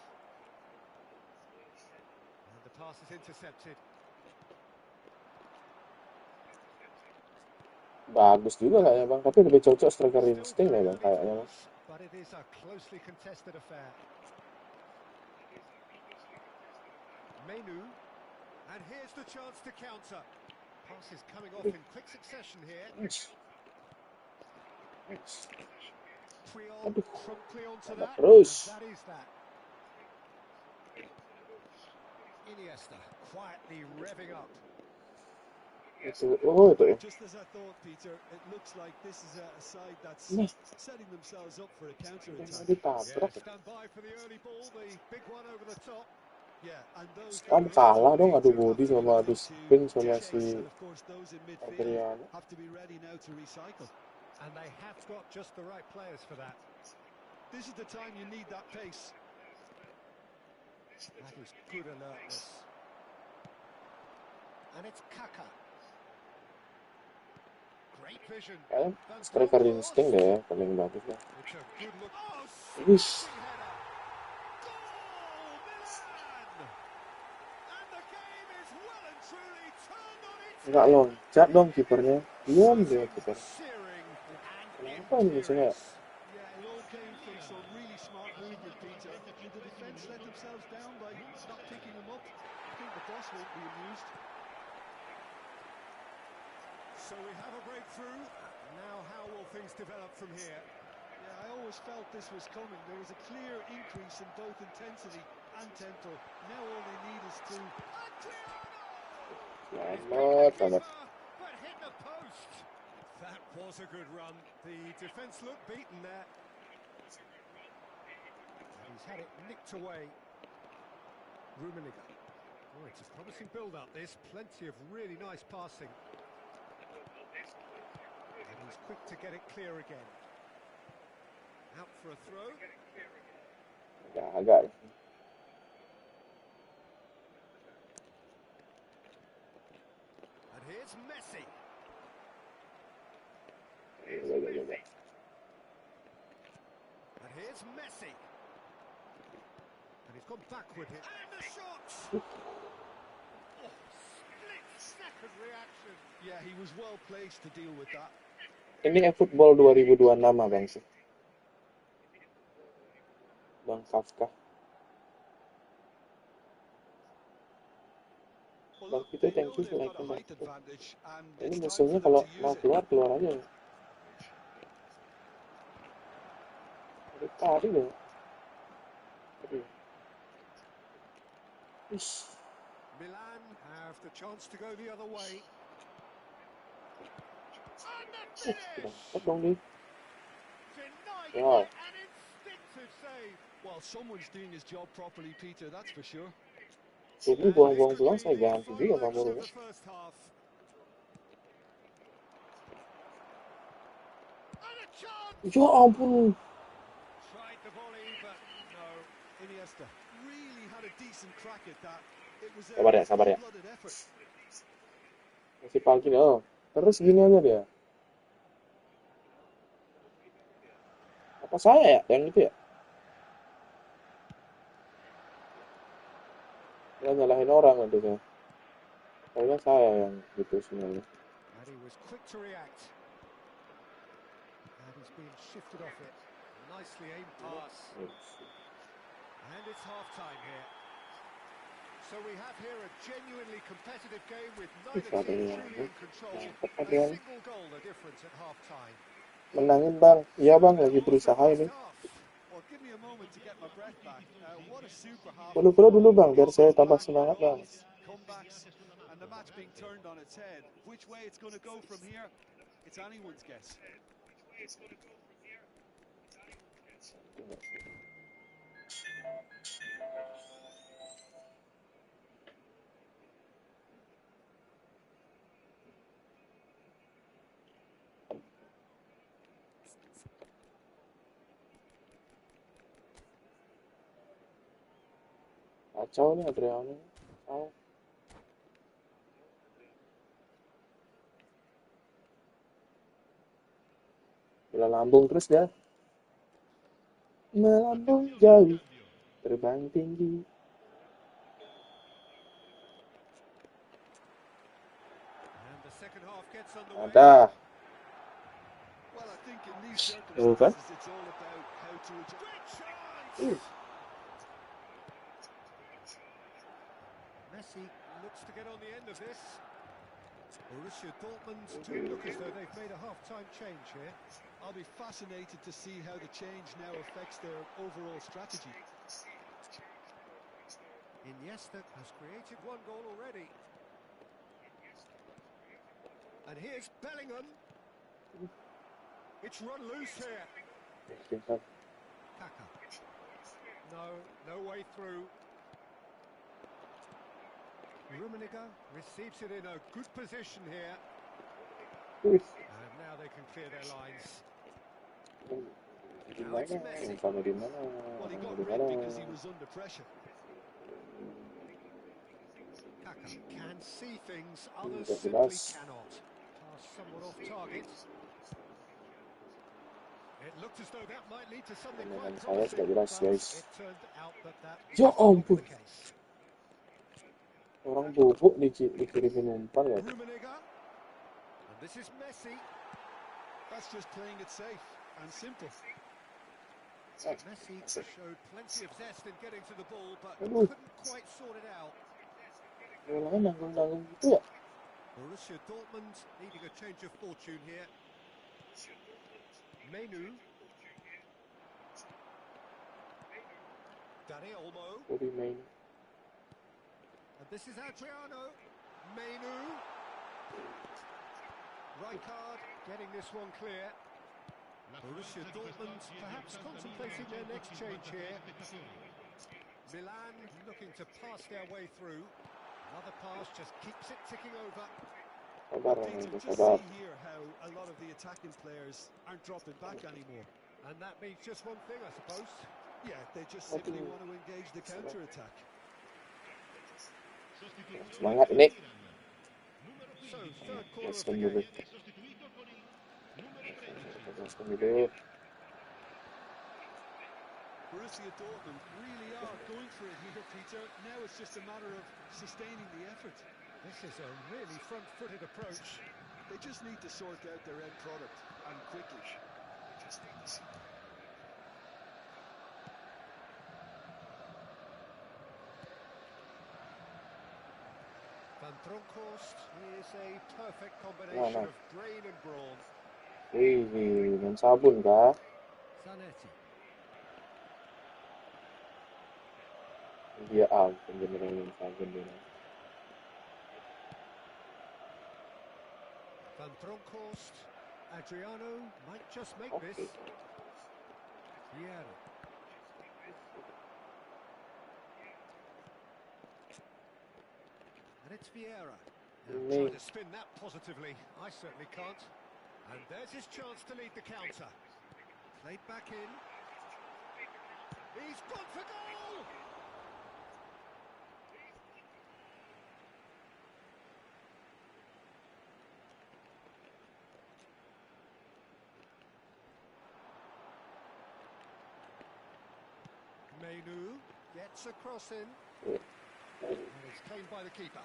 And the pass is intercepted. Bagus juga kayaknya Bang, tapi lebih cocok striker Still insting very ya Bang early kayaknya Bang. doors, but it is a closely contested affair. Menu, and here's the chance to counter. Pass is coming off in quick succession here. Nice. Nice. Triol Aduh, promptly onto ada that, and terus. that is that. Iniesta quietly revving up. Itu, oh itu ya. Just as I thought, Peter, it looks like this is a side that's Nah, setting themselves up for a yang mau counter-attack. Yeah, ditabrak ya. stand by for the early ball, the big one over the top. Yeah, and those Kan errors kalah will dong lead adu to body have to be sama adu ready sprint to sama si chase, and of course those in midfield Adriano. have to be ready now to recycle. And they have got just the right players for that. This is the time you need that pace. That is good alertness. And it's Kaka. Great vision. Kayaknya Van striker Bronckhorst. insting deh ya, paling bagus lah. It's a good look. Oh, Wis, sweeping header. Goal, Milan! And the game is well and truly turned on its nggak head. loncat dong kipernya. Diam dia Exciting, kiper. searing, and Kenapa ini saya? imperious. Yeah, it all came from some really smart movement, Peter. I mean, the defence let themselves down by not picking him up. I think the boss won't be amused. So we have a breakthrough. Now how will things develop from here? Yeah, I always felt this was coming. There was a clear increase in both intensity and tempo. Now all they need is to... Selamat, selamat. But hit the post. That was a good run. The defence looked beaten there. And he's had it nicked away. Rummenigge. Oh, it's a promising build-up, this. Plenty of really nice passing. And he's quick to get it clear again. Out for a throw. Agak. And here's Messi. Agak. And here's Messi. And he's gone backward here. And the shot! Oh, split-second reaction. Yeah, he was well placed to deal with that. Ini eFootball 2026 Bang sih. Bang Kafka. Well, Bang look, Peter, they thank know you they've for got a liking height Bang. advantage, and Ini it's time musuhnya for them kalau to mau use it. keluar aja ya. Dari tadi loh. Aduh. Ish. Milan have the chance to go the other way. And the finish! Dapat dong nih. Denied Wow. by an instinctive save. Well, someone's doing his job properly, Peter, that's for sure. Ini buang-buang peluang saya ganti juga Bang Bro. The first half. And a chance! Ya ampun. Tried the volley, but no. Iniesta really had a decent crack at that. It was a Sabar ya. full-blooded effort. Masih pagi loh. Terus gini aja dia. Apa saya ya yang itu ya? Dia nyalahin orang nanti saya. Kayaknya saya yang gitu sebenarnya. And he was quick to react. And he's been shifted off it. Nicely aimed pass. And it's half-time here. So we have here a genuinely competitive game with neither team truly in control. A single goal the difference at half-time. Menangin Bang. Iya Bang, lagi berusaha ini. Well, give me a moment to get my breath back. What a super half. Follow dulu Bang, biar saya tambah semangat Bang. Comebacks and the match being turned on its head. Which way it's going to go from here, it's anyone's guess. Kacau nih Adriano. Kacau. Bola lambung terus dia. Melambung jauh, terbang tinggi. And the second half gets underway. Ada. Well, I think in these Tuh kan? circumstances, it's all about how to adjust. Great chance! Messi looks to get on the end of this. Borussia Dortmund do look as though they've made a half-time change here. I'll be fascinated to see how the change now affects their overall strategy. Iniesta has created one goal already. And here's Bellingham. It's run loose here. Kaka. No way through. Rummenigge receives it in a good position here. And now they can clear their lines. Now it's Messi. Well, he got rid because he was under pressure. Kaka can see things others simply cannot. Pass somewhat off target. It looked as though that might lead to something quite promising, but it turned out that Ya was not ampun. the case. Orang bubuk dikirimin umpan ya. Rummenigge. And this is Messi. That's just playing it safe and simple. Messi showed plenty of zest in getting to the ball, but Aduh. couldn't quite sort it out. Bolanya nanggung-nanggung gitu ya. Borussia Dortmund needing a change of fortune here. Menu. Dani Olmo. Udah main. And this is Adriano. Menu. Rijkaard getting this one clear. Borussia Dortmund perhaps contemplating their next change here. Milan looking to pass their way through. Another pass just keeps it ticking over. Sabar, Dieter, just sabar. see here how a lot of the attacking players aren't dropping back anymore. And that means just one thing, I suppose. Yeah, they just simply want to engage the counter-attack. Semangat ini. So, third quarter of Masukkan the dulu. game. Masukkan dulu. Borussia Dortmund really are going for it here, Peter. Now it's just a matter of sustaining the effort. This is a really front-footed approach. They just need to sort out their end product, and quickly. Van Bronckhorst is a perfect combination of brain and brawn. Wih, main sabun kah? Zanetti. Dia ampun beneran main sabun dia. Van Bronckhorst. Adriano might just make Oke. this. Vieira. And it's Vieira. Now, trying to spin that positively. I certainly can't. And there's his chance to lead the counter. Played back in. He's gone for goal! Menu gets a cross in. And it's claimed by the keeper.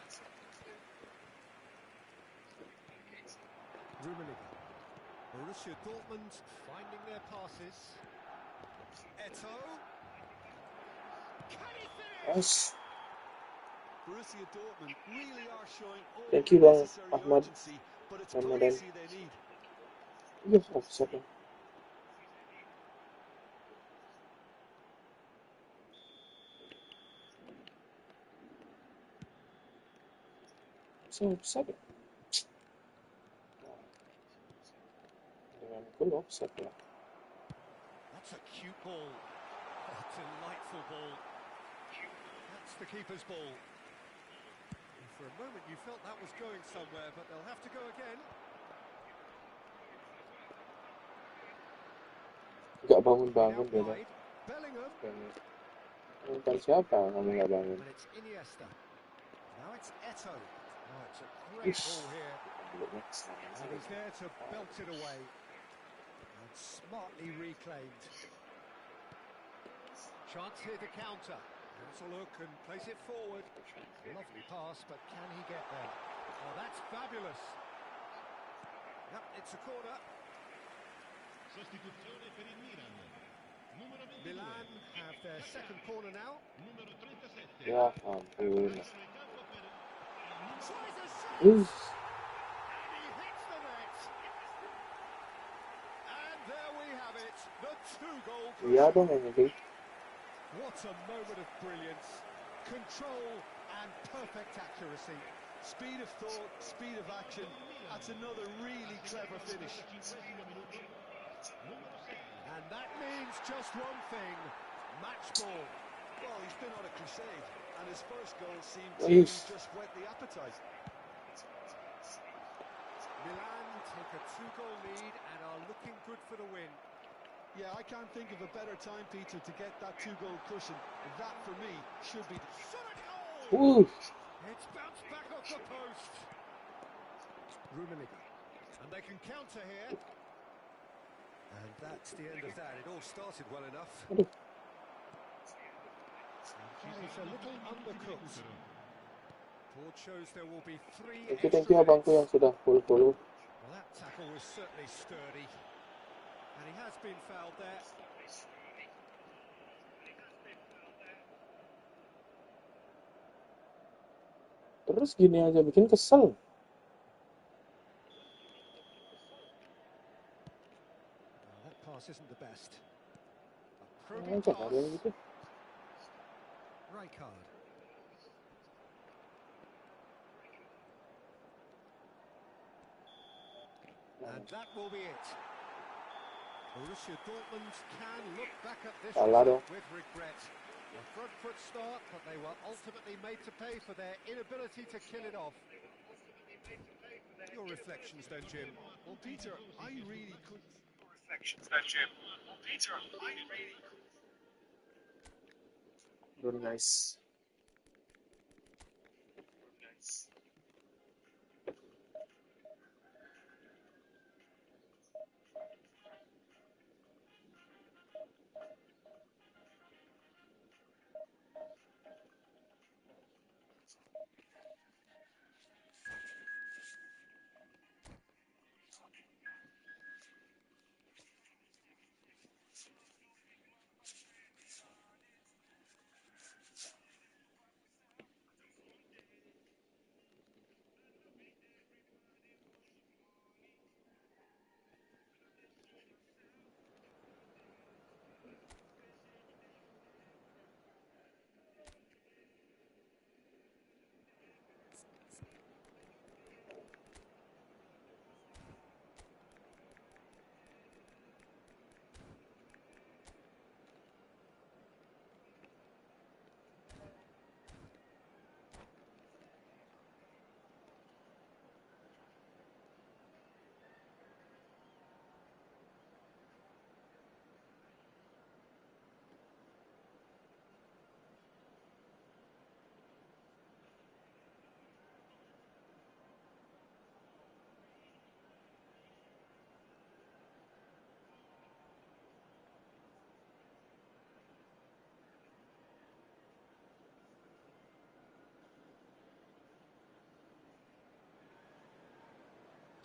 Rummenigge. Borussia Dortmund finding their passes. Eto'o. Can he finish? Yes. Borussia Dortmund really are showing all Thank the you, Bang necessary Ahmad. urgency, but it's Ramadan. potency they need. Iya, offset ya. Offset ya. Dengan full offset ya. That's a cute ball. A delightful ball. That's the keeper's ball. And for a moment you felt that was going somewhere, but they'll have to go again. Gak bangun-bangun dia. Bellingham. Bukan siapa kamu nggak bangun? And it's Iniesta. Now it's Eto. Oh, it's a great Ish. ball here. And he's there to belt it away. And smartly reclaimed. Chance here to counter. Has a look and place it forward. Lovely pass, but can he get there? Oh, that's fabulous. Yep, it's a corner. Milan have their second corner now. Ya ampun. Tries a shot! Ish. And he hits the net! And there we have it, the two-goal Iya cushion. dong ini. What a moment of brilliance. Control and perfect accuracy. Speed of thought, speed of action. That's another really clever finish. And that means just one thing, match ball. Well, he's been on a crusade, and his first goal seemed to Ish. just whet the appetite. Milan take a two-goal lead and are looking good for the win. Yeah, I can't think of a better time, Peter, to get that two-goal cushion. That, for me, should be... Shot at goal! It's bounced back off the post. Rummenigge. And they can counter here. And that's the end of that. It all started well enough. Aduh. That is a little undercooked. Board shows there will be 3 Thank you extra abangku minutes. yang sudah follow. Well, that tackle was certainly sturdy. And he has been fouled there. Terus gini aja bikin kesel. That pass isn't the best. A Nah, probing coba pass. dia gitu. Rijkaard. And that will be it. Borussia Dortmund can look back at this Salah result dong. with regret. A front foot start, but they were ultimately made to pay for their inability to kill it off. Your reflections then, Jim? Well, Peter, I really could... Very nice.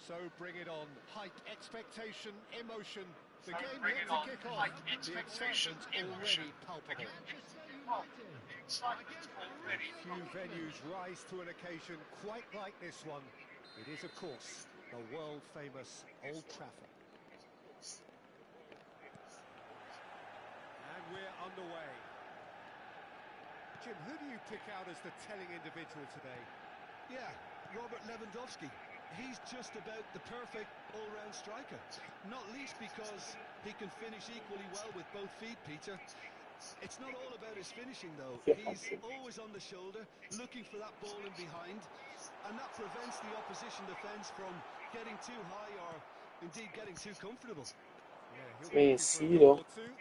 So bring it on. Hype, expectation, emotion. The game yet to kick off. The excitement already palpable. Few venues rise to an occasion quite like this one. It is, of course, the world-famous Old Trafford. And we're underway. Jim, who do you pick out as the telling individual today? Yeah, Robert Lewandowski. He's just about the perfect all-round striker. Not least because he can finish equally well with both feet, Peter. It's not all about his finishing, though. He's always on the shoulder, looking for that ball in behind, and that prevents the opposition defence from getting too high or, indeed, getting too comfortable. Yeah, he'll be looking for a Messi goal dong. or two.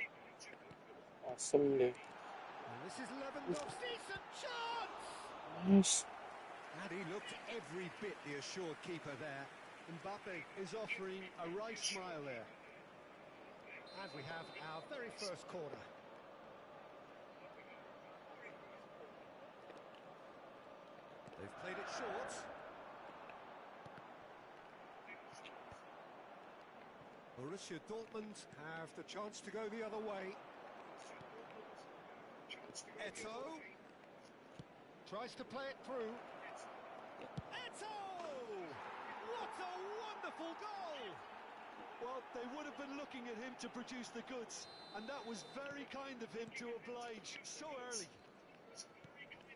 Asem deh. And This is Lewandowski. Decent chance! Nice. And he looked every bit the assured keeper there. Mbappe is offering a right smile there. And we have our very first corner. They've played it short. Borussia Dortmund have the chance to go the other way. Eto'o tries to play it through. Eto'o! What a wonderful goal! Well, they would have been looking at him to produce the goods, and that was very kind of him to oblige so early.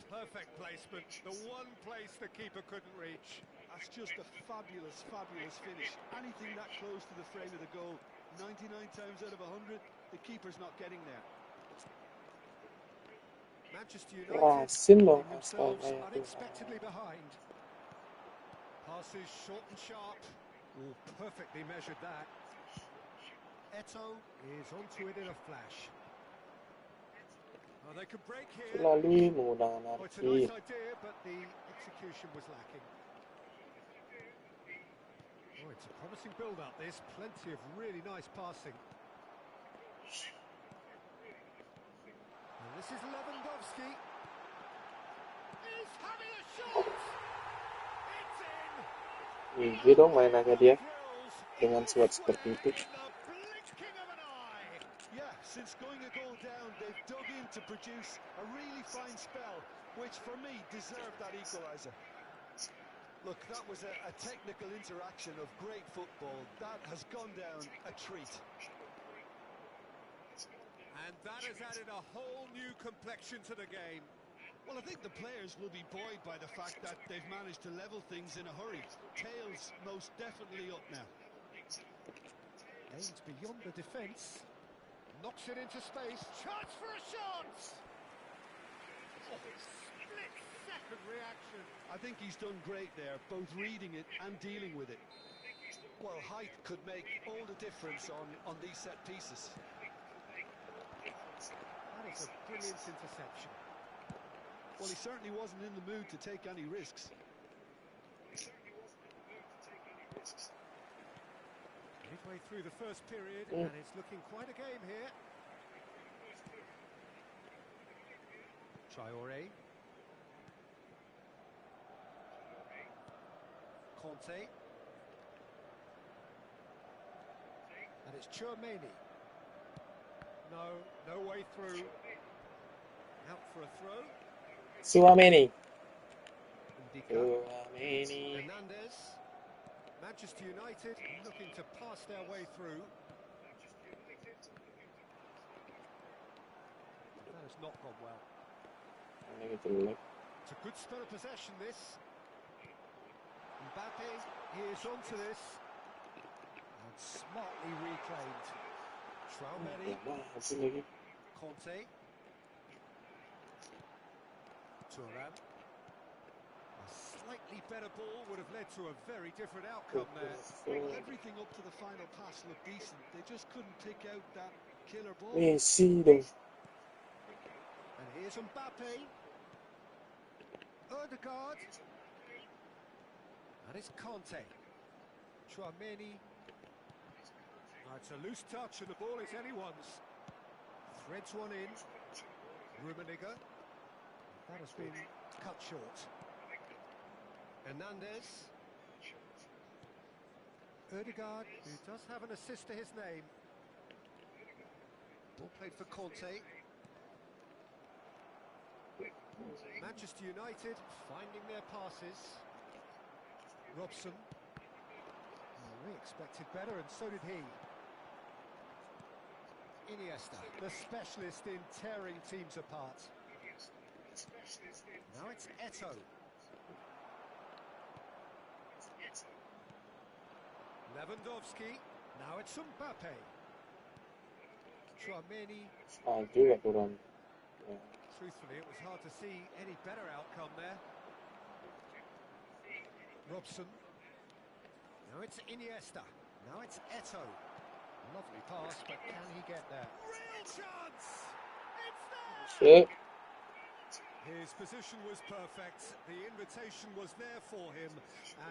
Perfect placement, the one place the keeper couldn't reach. That's just a fabulous, fabulous finish. Anything that close to the frame of the goal, 99 times out of 100, the keeper's not getting there. Manchester Wah, United sin loh finding aspal themselves kayak tuh. unexpectedly behind. Passes short and sharp. Oh, perfectly measured that. Eto'o is onto it in a flash. Oh, they could break here. Melalui menggunakan Oh, it's a arki. nice idea, but the execution was lacking. Oh, it's a promising build-up, this. Plenty of really nice passing. And this is Lewandowski. He's having a shot! It's in! Gigi dong mainannya dia Thrills dengan in squad the seperti square itu. in the blinking of an eye. Yeah, since going a goal down, they've dug in to produce a really fine spell, which for me deserved that equaliser. Look, that was a technical interaction of great football. That has gone down a treat. And that has added a whole new complexion to the game. Well, I think the players will be buoyed by the fact that they've managed to level things in a hurry. Tails most definitely up now. Aims beyond the defence. Knocks it into space. Chance for a shot! Oh, split-second reaction. I think he's done great there, both reading it and dealing with it. Well, height could make all the difference on these set pieces. That is a brilliant interception. Well, he certainly wasn't in the mood to take any risks. Midway through the first period, and it's looking quite a game here. Traoré. Conte. And it's Tchouaméni. No way through. Out for a throw. Tchouaméni. Ndika. Tchouaméni. Hernandez. Manchester United looking to pass their way through. That has not gone well. Ini jelek. It's a good spell of possession, this. Mbappe, he is onto this. And smartly reclaimed. Traoré. Masih lagi. Conte. Thuram. A slightly better ball would have led to a very different outcome there. Everything up to the final pass looked decent. They just couldn't pick out that killer ball. Messi dong. And here's Mbappe. Odegaard. And it's Conte. Tchouaméni. It's a loose touch and the ball is anyone's. Threads one in. Rummenigge. That has been cut short. Hernandez. Odegaard, who does have an assist to his name. Ball played for Conte. Manchester United finding their passes. Robson. Well, we expected better, and so did he. Iniesta, the specialist in tearing teams apart. Now it's Eto'o. Lewandowski. Now it's Mbappe. Tchouaméni. Juga turun. Ya. Truthfully, it was hard to see any better outcome there. Robson. Now it's Iniesta. Now it's Eto'o. Lovely pass, but can he get there? Real chance! It's there! Shit. His position was perfect, the invitation was there for him,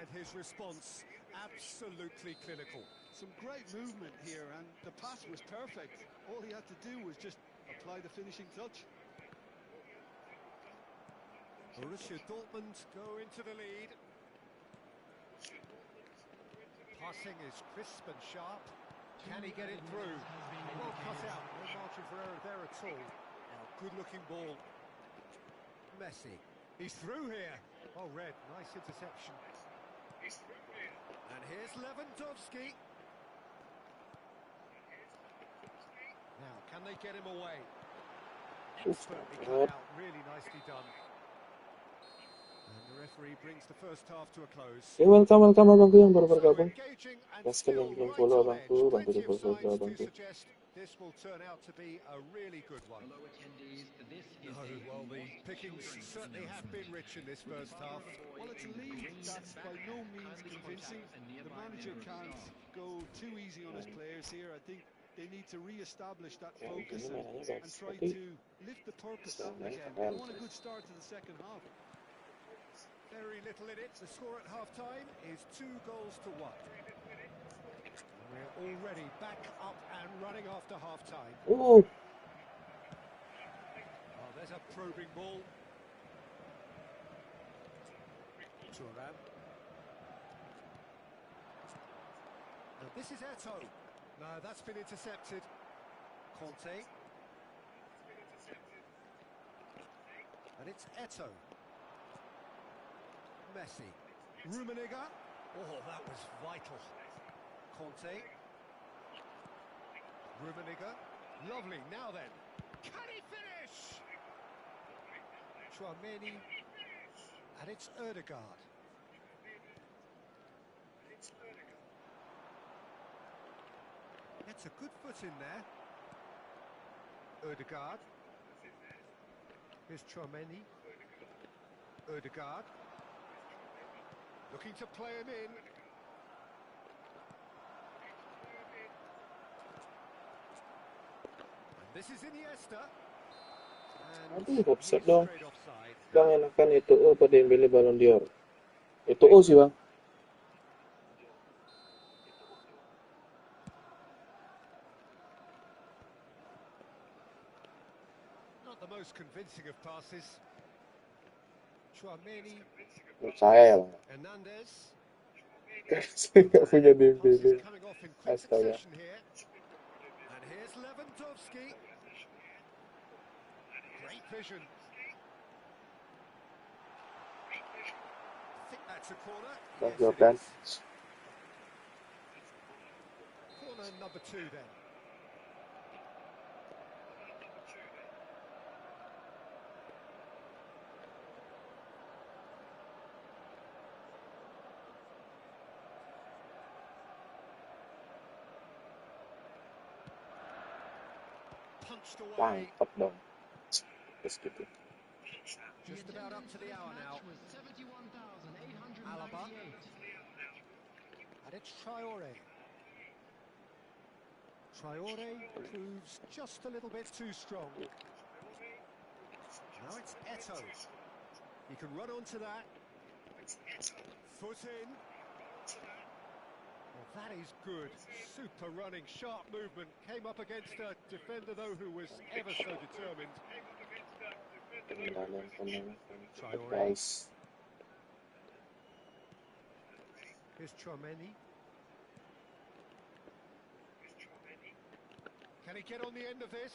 and his response absolutely clinical. Some great movement here, and the pass was perfect. All he had to do was just apply the finishing touch. Borussia Dortmund go into the lead. Passing is crisp and sharp. Can he get it through? Well cut out, no margin for error there at all. Oh, good-looking ball. Messi. He's through here. Oh, Red, nice interception. And here's Lewandowski. Now, can they get him away? Expertly cut out, really nicely done. And the referee brings the first half to a close. Welcome abangku yang baru So bergabung. engaging and Gaskan still yang belum right follow on edge. abangku, bantu Plenty di of follow signs to abangku. suggest this will turn out to be a really good one. No, well, the pickings certainly have been rich in this first half. Well, it's a lead that's by no means convincing. The manager can't go too easy on his players here. I think they need to re-establish that focus and try to lift the purpose again. They want a good start to the second half. Very little in it. The score at half-time is 2-1. We're already back up and running after half-time. Oh, Oh, there's a probing ball. Thuram. Now this is Eto'o. No, that's been intercepted. Conte. And it's Eto'o. Messi. Rummenigge. Oh, that was vital. Conte. Rummenigge. Lovely. Now then. Can he finish? Tchouaméni. And it's Ødegaard. That's a good foot in there. Ødegaard. Here's Tchouaméni. Ødegaard. Looking to play him in. And this is Iniesta. And aduh, offset he's dong. straight offside. Bang, enakan itu pada yang beli Ballon d'Or. Itu sih bang. Not the most convincing of passes. Tchouaméni. Menurut saya ya bang. Hernandez. Saya nggak punya Dembele. Passes coming off in quick Astaga. succession here. And here's Lewandowski. Great vision. I think that's a corner. Bang Yes, it Jordan. is. Corner number 2 then. Punched away. Mantap dong. Terus gitu. Just about up to the hour now. Alaba. And it's Traore. Traore proves just a little bit too strong. Now it's Eto'o. He can run onto that. Foot in. Well, that is good. Super running, sharp movement. Came up against a defender, though, who was ever so determined. Traore. Guys. Here's Tchouaméni. Can he get on the end of this?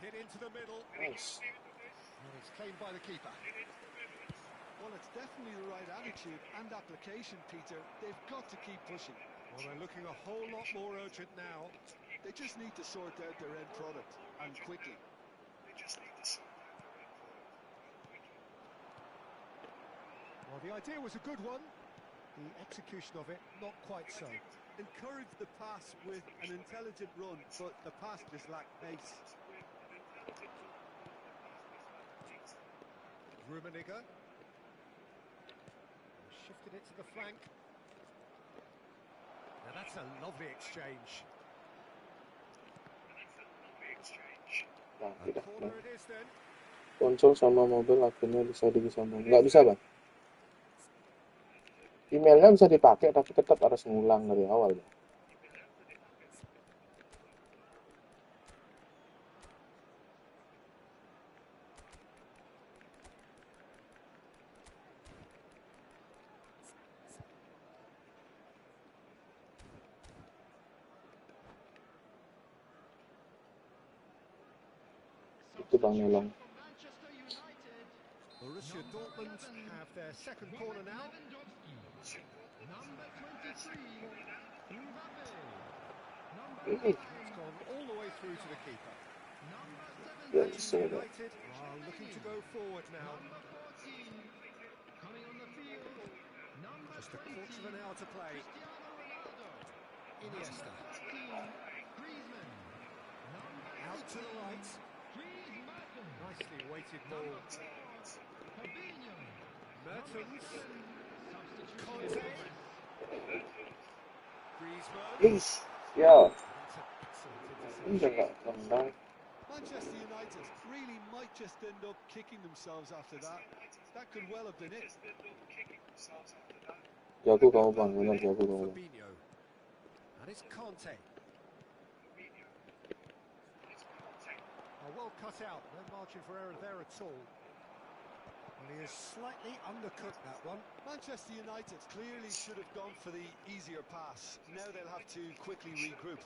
Hit into the middle. Nice. And it's claimed by the keeper. Well, it's definitely the right attitude and application, Peter. They've got to keep pushing. Well, they're looking a whole lot more urgent now. They just need to sort out their end product, and quickly. Well, the idea was a good one. The execution of it, not quite so. Encourage the pass with an intelligent run, but the pass just lacked pace. Rummenigge. Shifted it to the flank. Now that's a lovely exchange. Bang, And tidak corner bang. it is then. Konsol sama mobil akhirnya bisa disambung. Nggak bisa, Bang. Emailnya bisa dipakai, tapi tetap harus ngulang dari awal, Bang. Itu Bang Nelong. Substitution for Manchester United. Borussia Number Dortmund 11, have their second corner Robert now. Lewandowski. Number 23, Mbappe. Number Ini 9, It's gone all the way through to the keeper. number ya 'Manchester 17, bisa, Bang. United are looking to go forward now. number 14, coming on the field, number Just a 20, quarter of an hour to play. Cristiano Ronaldo. Number Iniesta 13, Griezmann. Number out to the 18, right. Griezmann. Nicely weighted Number ball. 4, Fabinho. Number Mertens, 7, substitution in Conte, progress. Griezmann. Ya, That's an excellent ini interception. nggak tendang. Manchester United really might just end up kicking themselves after that. That could well have been it. Jago kamu, Bang. Benar jago kamu, Bang. Fabinho. And it's Conte. Oh, well cut out. No margin for error there at all. Well, he has slightly undercooked that one. Manchester United clearly should have gone for the easier pass. Now they'll have to quickly regroup.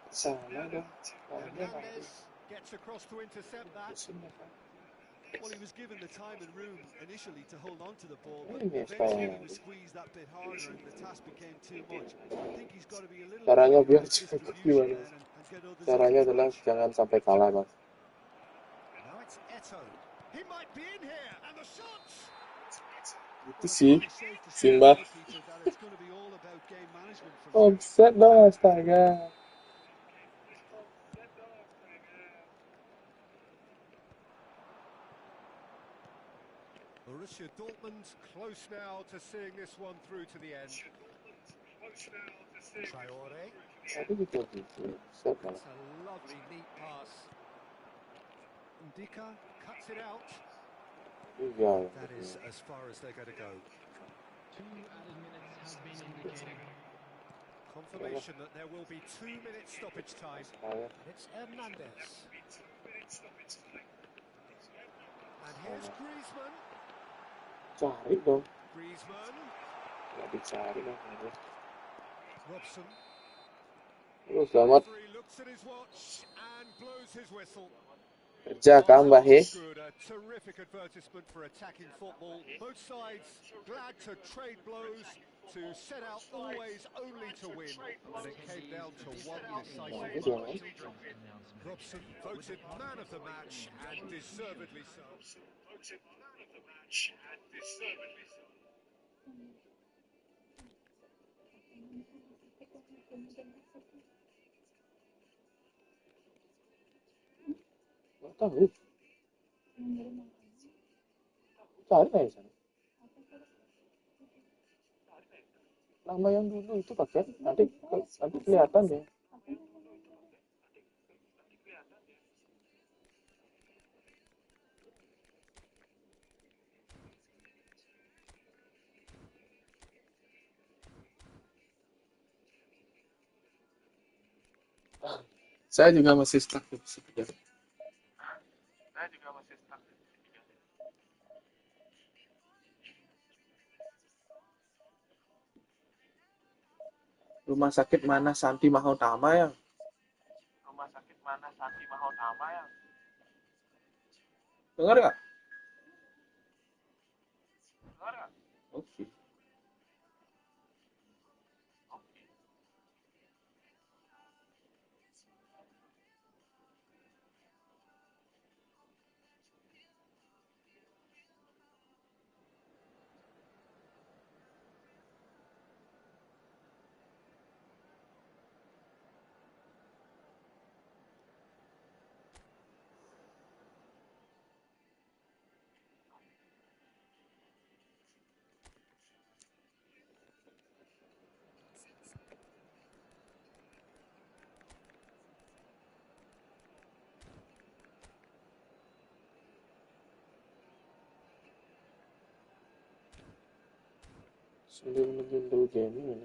Sana dong. Hernandez gets across to intercept that. Well, he was given the time and room initially to hold on to the ball, but Ini eventually supaya he was squeezed that bit harder and the task became too much. I think he's got to be a little caranya quicker in biar his cepet distribution gimana? then and get others Caranya into adalah touch. jangan sampai kalah, Bang. Now it's Eto. He might be in here. And the shots! Itu Well, it's sih probably safe to say Simba. now, Peter, that it's going to be all about game management from here. Offset dong, astaga. Borussia Dortmund close now to seeing this one through to the end. Traore. Tadi juga gitu. Offset malah. That's a lovely, neat pass. Ndika cuts it out. Iya. That is as far as they're going to go. 2 added minutes have been indicated. Confirmation that there will be 2 minutes stoppage time. Saya And it's Hernandez. And here's Griezmann. cari dong. Griezmann. Nggak dicari dong. Robson. Selamat Referee looks at his watch and blows his whistle. kerja kan, Mbak He. Good, a terrific advertisement for attacking football. Both sides glad to trade blows, to set out always only to win. And it came down to one decisive Itu moment. kan. Robson voted man of the match and deservedly so. Nggak tahu. Cari nggak di sana? Nama yang dulu itu pakai nanti kelihatan deh. Saya juga masih stuck di episode 3. Rumah sakit mana Santi Mahotama ya? Dengar nggak? Oke. Sambil menunggu game ini.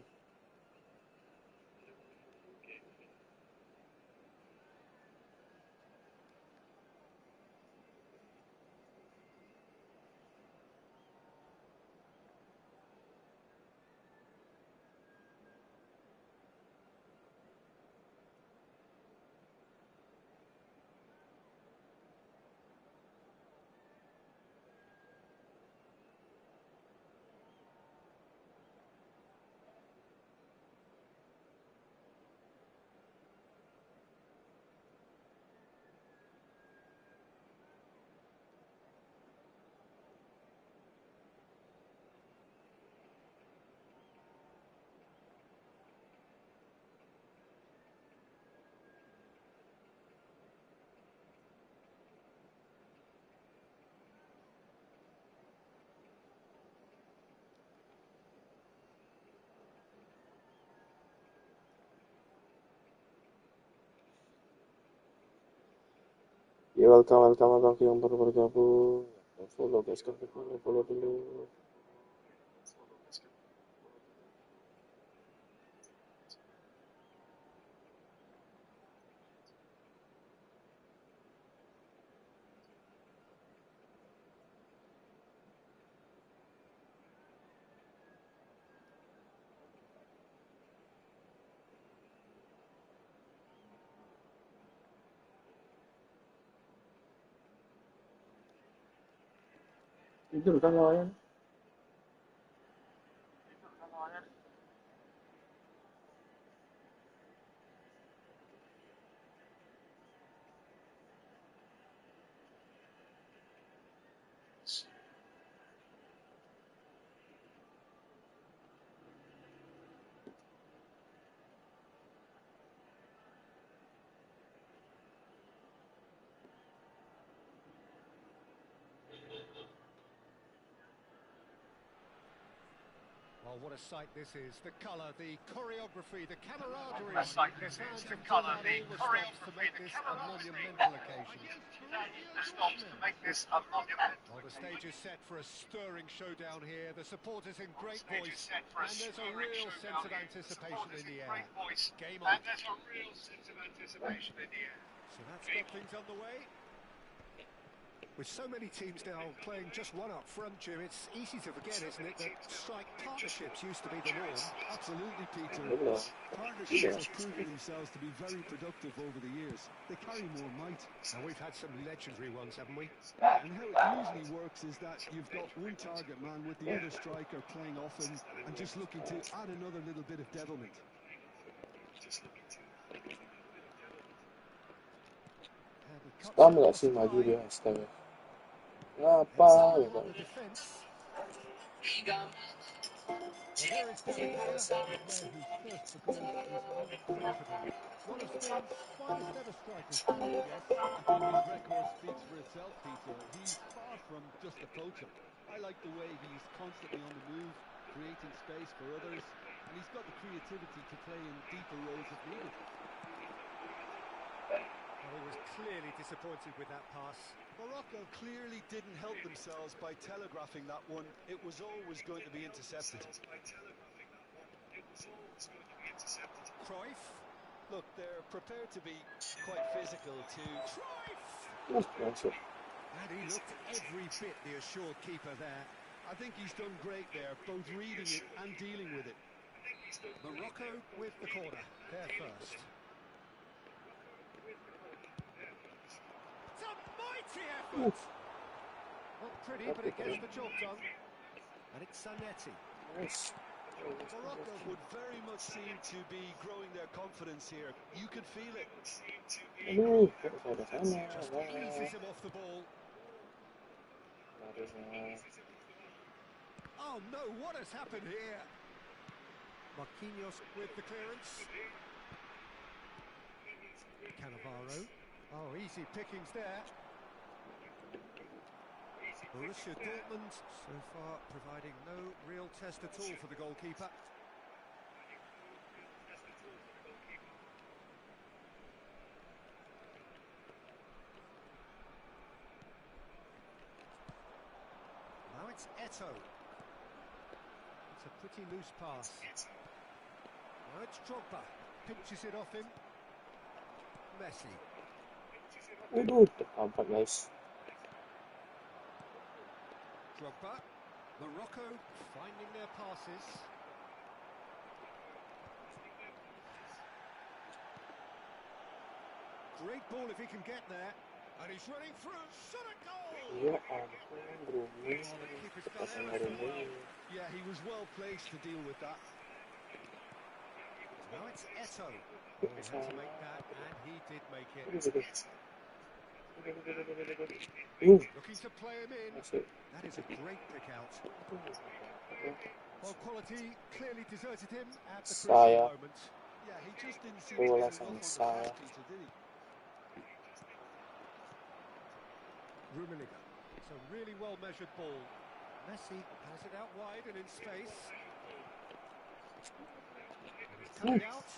Ya, welcome abang yang baru bergabung. Follow guys, kan follow dulu. Tidur kan lawan. Oh, what a sight this is. The colour, the choreography, the camaraderie. The fans have done all the stops to make this a monumental occasion. Well, the stage is set for a stirring showdown here. The supporters in great voice. And there's a real sense of anticipation in the air. Game on. So that's got things underway. With so many teams now playing just one up front, Jim, it's easy to forget, isn't it, that strike partnerships used to be the norm. Absolutely, Peter. Hello. Partnerships have proven themselves to be very productive over the years. They carry more might. And we've had some legendary ones, haven't we? And how it usually works is that you've got one target man with the other striker playing off him and just looking to add another little bit of devilment. And he cuts Kamu it gak across sih the maju line. dia, astaga. And Ngapa someone gitu. on the defence. Well, here is David De Gea, a player whose thirst for goals is unquenchable. One of Spain's finest ever strikers, Jim. Yes, I think his record speaks for itself, Peter. He's far from just a poacher. I like the way he's constantly on the move, creating space for others, and he's got the creativity to play in deeper roles if needed. Well, he was clearly disappointed with that pass. Morocco clearly didn't help themselves by telegraphing that one. It was always going to be intercepted. Cruyff. Look, they're prepared to be quite physical to... Masuk. And he looked every bit the assured keeper there. I think he's done great there, both reading it and dealing with it. Morocco with the corner. They're first. It's a mighty effort! Not pretty, but it gets the job done. And it's Zanetti. Nice. Morocco would very much seem to be growing their confidence here. You can feel it. Aduh, kok sampai sana. Just eases him off the ball. Oh no, what has happened here? Marquinhos with the clearance. Cannavaro. Oh, easy pickings there. Borussia Dortmund so far providing no real test at all for the goalkeeper. Now it's Eto'o. It's a pretty loose pass. Now it's Drogba. Pinches it off him. Messi. Waduh, tertampak guys. Drogba. Morocco finding their passes. Great ball if he can get there. And he's running through. Shot a goal! Ya ampun, Brumi. Keeper's done Kepasan everything Brumi. well. Yeah, he was well placed to deal with that. Now it's Eto. Oh, he had to make that, and he did make it. Looking to play him in. Masuk. That is a great pick out. Well, quality clearly deserted him at the crucial Saya. moment. Yeah, he just didn't seem to Bola get enough on the saya. pass, Peter, did he? Rummenigge. It's a really well-measured ball. Messi has it out wide and in space. And he's coming out.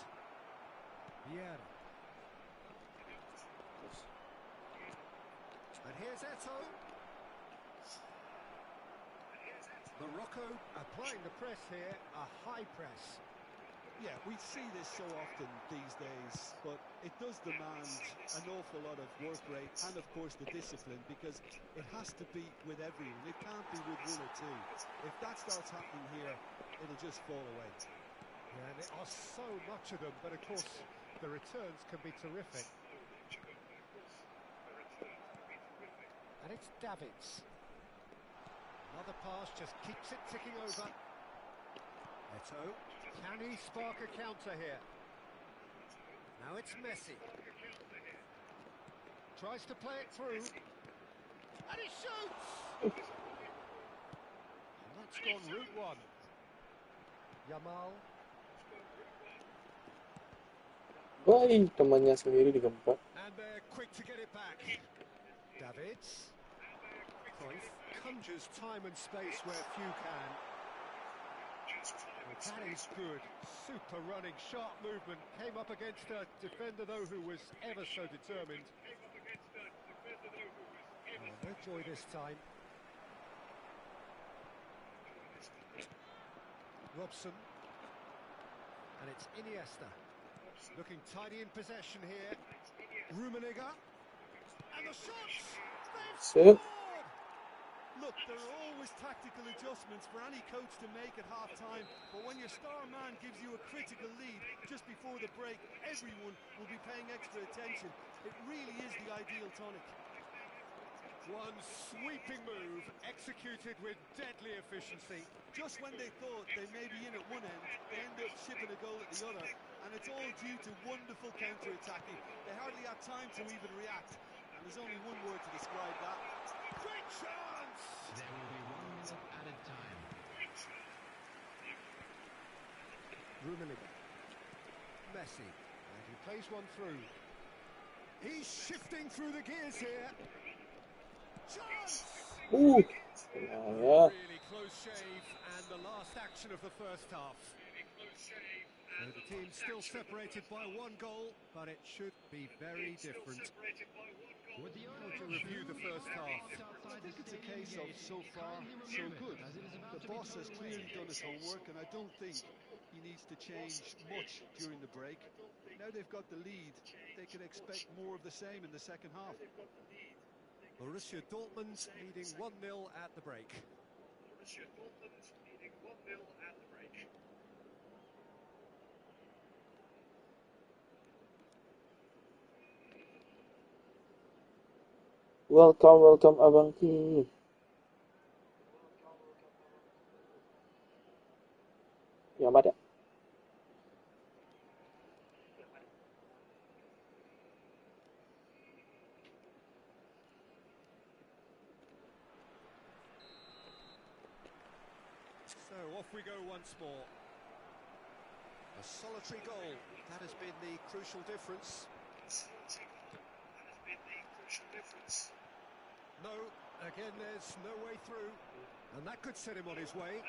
Vieira. And here's Eto. Morocco applying the press here, a high press. Yeah, we see this so often these days, but it does demand an awful lot of work rate and, of course, the discipline, because it has to be with everyone. It can't be with one or two. If that starts happening here, it'll just fall away. Yeah, and there are so much of them, but of course the returns can be terrific. And it's Davids. Another pass just keeps it ticking over. Eto. Can he spark a counter here? Now it's Messi. Tries to play it through. And he shoots! And that's gone route one. Yamal. Woi, temannya sendiri digempak. And they're quick to get it back. Davids. Cruyff conjures time and space where few can. Well, that is good. Super running, sharp movement. Came up against a defender, though, who was ever so determined. Oh, no joy this time. Robson. And it's Iniesta. Looking tidy in possession here. Rummenigge. And the shots! They've Sip. scored! Look, there are always tactical adjustments for any coach to make at half-time, but when your star man gives you a critical lead just before the break, everyone will be paying extra attention. It really is the ideal tonic. One sweeping move, executed with deadly efficiency. Just when they thought they may be in at one end, they end up shipping a goal at the other, and it's all due to wonderful counter-attacking. They hardly have time to even react, and there's only one word to describe that. Great chance! There will be 1 minute added time. Rummenigge. Messi. And he plays one through. He's shifting through the gears here. Chance! Ya. Really close shave, and the last action of the first half. So the team's still separated by 1 goal, but it should be very different. With the How would you review the first half? I think it's a case of so far, so good. The boss has clearly done his homework, and I don't think he needs to change much during the break. Now they've got the lead, they can expect more of the same in the second half. Borussia Dortmund leading 1-0 at the break. Welcome, welcome abangki. Ya, Mat ya. So off we go once more. A solitary goal. That has been the crucial difference. No, again there's no way through. And that could set him on his way.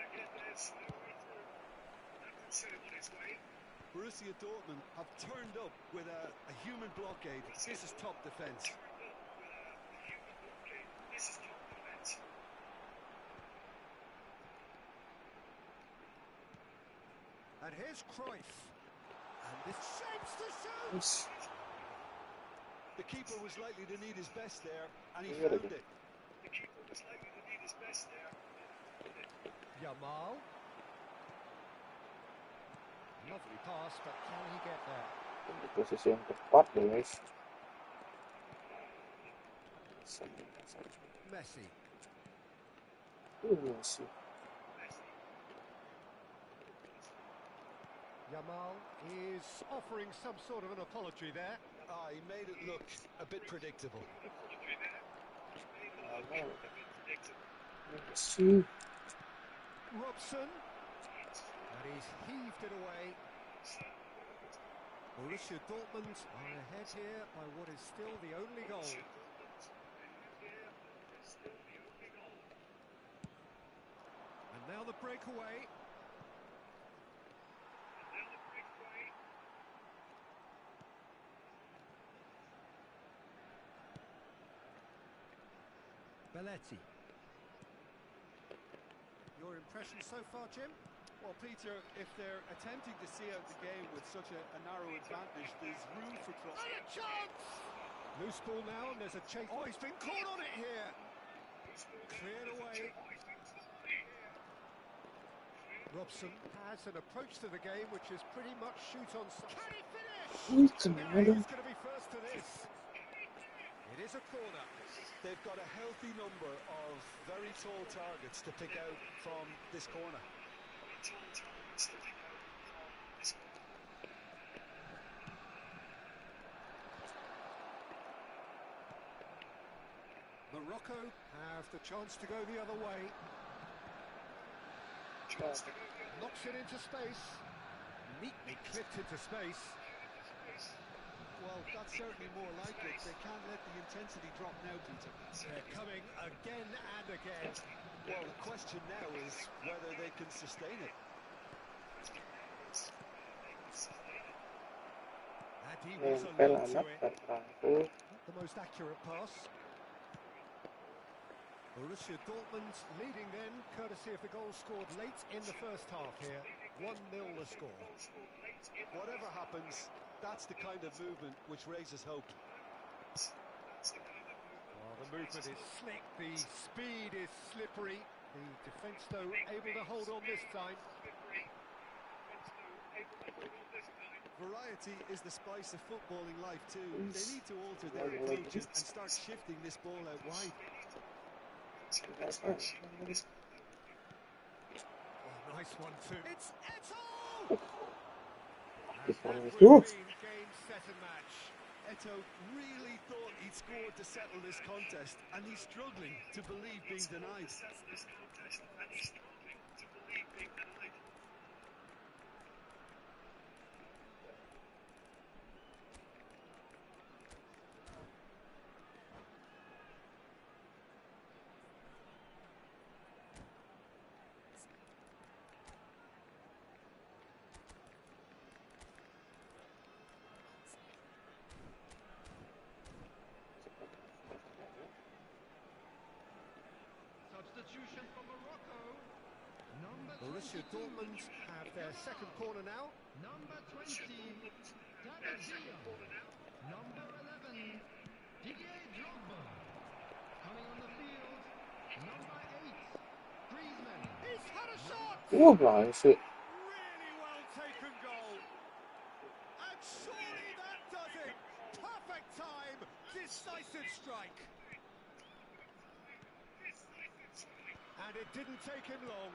Borussia Dortmund have turned up with a human blockade. This is top defence. And here's Cruyff. And this shapes the shoot. Yes. The keeper was likely to need his best there, and he Iya found lagi. it. Yamal. Lovely pass, but can he get there? Di posisi yang tepat nih guys. Messi. Sih. Yamal is offering some sort of an apology there. Ah, he made it look a bit predictable. Sih. Robson. And he's heaved it away. Borussia Dortmund are ahead here by what is still the only goal. And now the breakaway. Belletti. Your impression so far, Jim? Well, Peter, if they're attempting to see out the game with such a narrow advantage, there's room for trouble. And a chance! Loose ball now, and there's a chase. Oh, he's been caught on it here. Cleared away. Robson has an approach to the game which is pretty much shoot on sight. Can he finish? He's going to be first to this. It is a corner. They've got a healthy number of very tall targets to pick out from this corner. Morocco have the chance to go the other way. Knocks it into space. Neatly clipped into space. Well, that's certainly more like it. They can't let the intensity drop now, Peter. They're coming again and again. Well, the question now is whether they can sustain it. And he was Nempel alert to anak it. terangkul. Not the most accurate pass. Borussia Dortmund leading then, courtesy of the goal scored late in the first half here. 1-0 the score. Whatever happens, that's the kind of movement which raises hope. Well, the movement is slick, the speed is slippery. The defence, though, able to hold on this time. Variety is the spice of footballing life too. They need to alter their approach and start shifting this ball out wide. Oh, nice one too. It's Eto'o! And This that one is will good. mean game, set and match. Eto'o really thought he'd scored to settle this contest, and he's struggling to believe being denied. Substitution for Morocco. Number Borussia 22. Dortmund have their second corner now. Number 20, Gabazia. Number 11, Didier Drogba. Coming on the field, number 8, Griezmann. He's had a shot! Blanche. Really well taken goal. And surely that does it. Perfect time. Decisive strike. And it didn't take him long.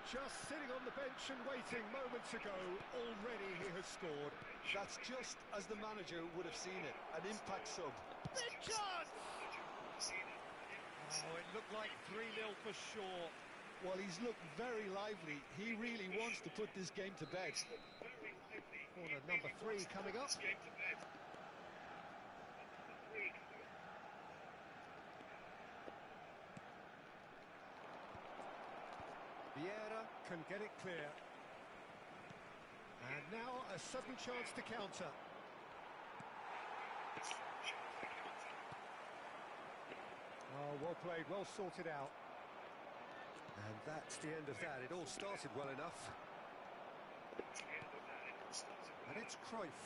Just sitting on the bench and waiting moments ago, already he has scored. That's just as the manager would have seen it, an impact sub. Big chance! Oh, it looked like 3-0 for sure. Well, he's looked very lively. He really wants to put this game to bed. Corner number 3 coming up. Vieira can get it clear. And now a sudden chance to counter. Oh, well played, well sorted out. And that's the end of that. It all started well enough. And it's Cruyff.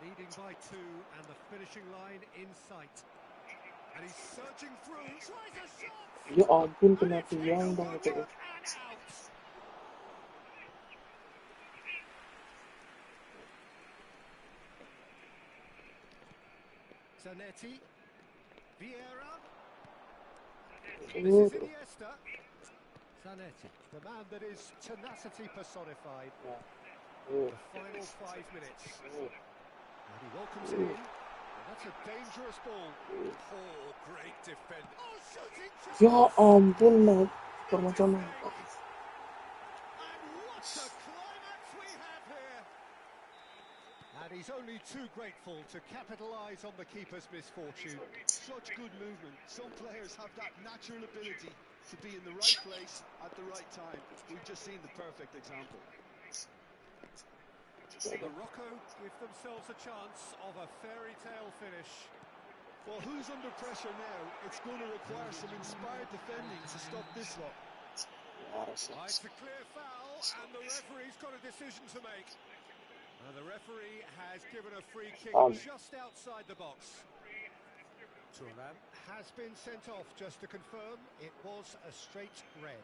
Leading by 2 and the finishing line in sight. And he's surging through, tries a shot! Ya ampun, And kena it's hit tiang the bang itu. woodwork and out! Zanetti. Vieira. This is Iniesta. Zanetti, the man that is tenacity personified. The final 5 minutes. And he welcomes it in. And that's a dangerous ball. Oh, great defend. Oh, shooting chance! Ya ampun, Mat. Permacam And what a climax we have here! And he's only too grateful to capitalise on the keeper's misfortune. Such good movement. Some players have that natural ability to be in the right place at the right time. We've just seen the perfect example. Morocco give themselves a chance of a fairy tale finish. Well, who's under pressure now? It's going to require some inspired defending to stop this lot. It's a clear foul, and the referee's got a decision to make. And the referee has given a free kick just outside the box. Turan has been sent off, just to confirm, it was a straight red.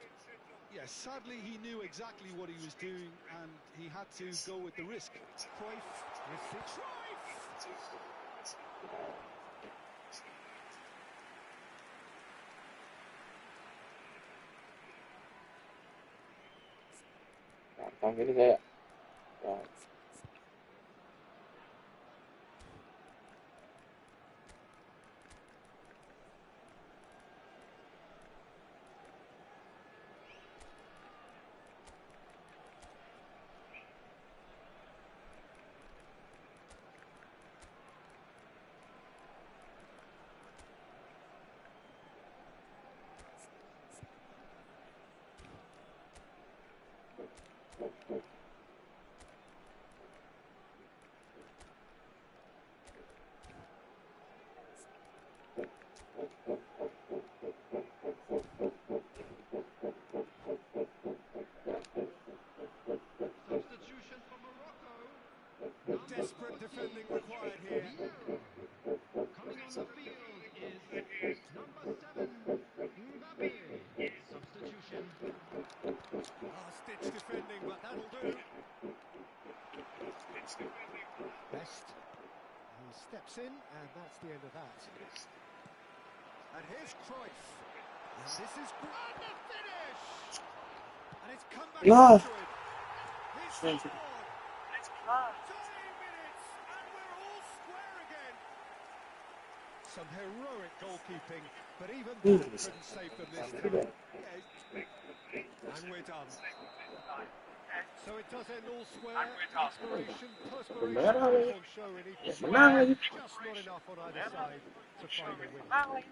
Yes, sadly he knew exactly what he was doing and he had to go with the risk. Cruyff receives Cruyff! Gampang ini saya. Ya. Substitution for Morocco. Desperate defending required here. Coming on the field is number 7, Mbappe. Substitution. Last-ditch defending, but that'll do. Best. He steps in, and that's the end of that. And here's Cruyff. And this is and the finish! And it's come back Nah. to him. He's scored. 20 minutes, and we're all square again. Some heroic goalkeeping, but even that couldn't save them this time. And we're done. So it does end all square. Inspiration, perspiration, on show in each side. Just not enough on either side to find a winner.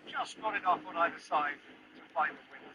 Just not enough on either side to find the winner.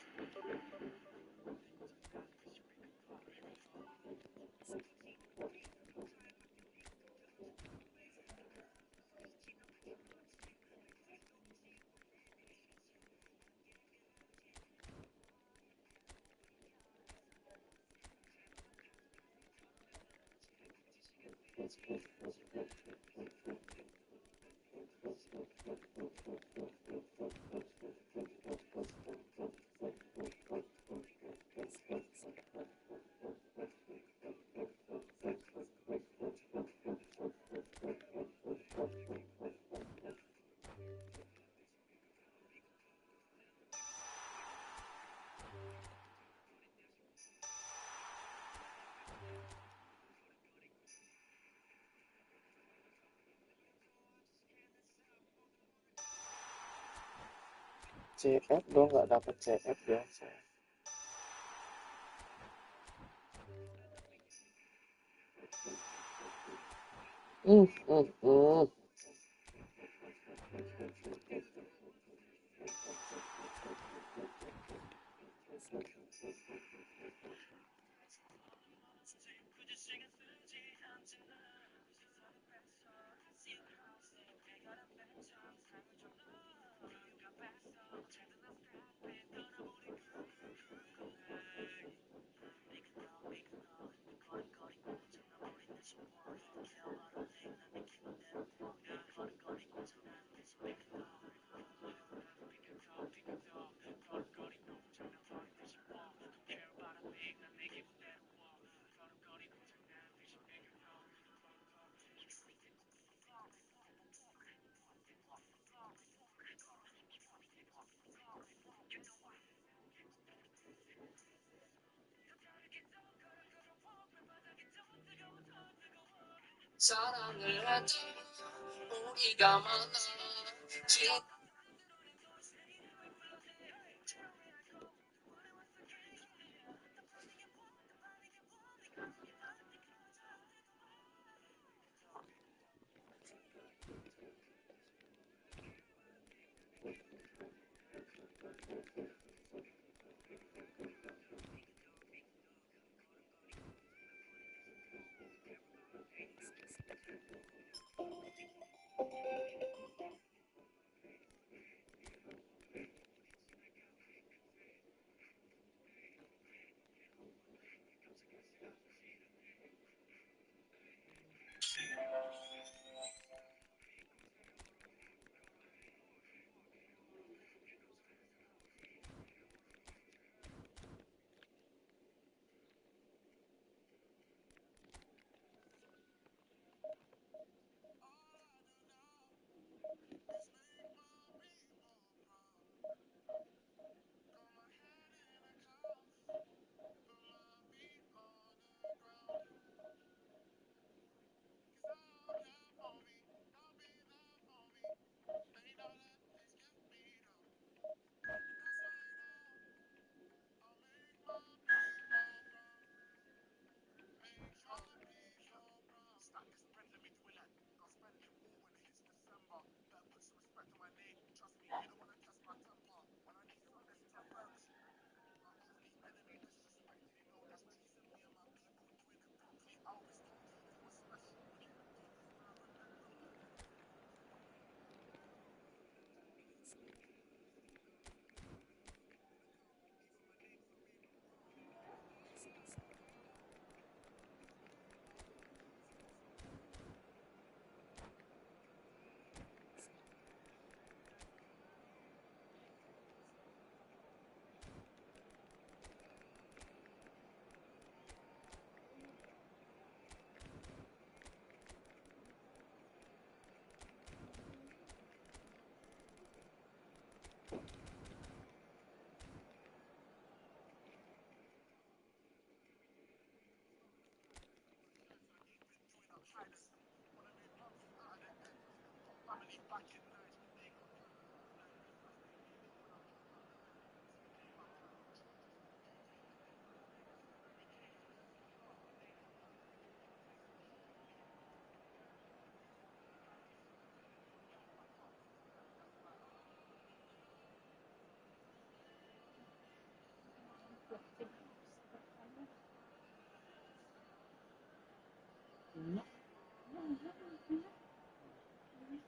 CF dong, nggak dapet CF ya saya. 사랑을 하자 우리가 만나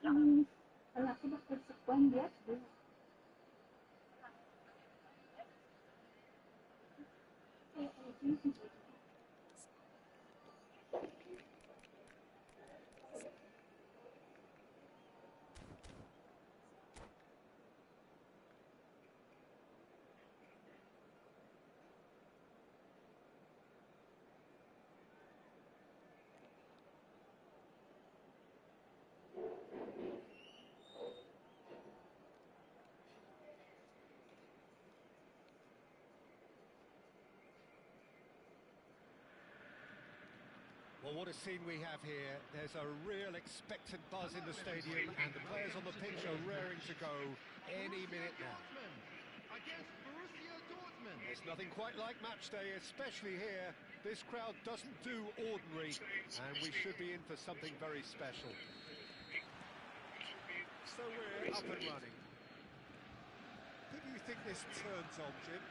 Ang lalaki ba sa kwan dia? Well, what a scene we have here. There's a real expectant buzz in the stadium, and the players on the pitch are raring to go any minute now. Against Borussia Dortmund. It's nothing quite like match day, especially here. This crowd doesn't do ordinary, and we should be in for something very special. So we're up and running. Who do you think this turns on, Jim?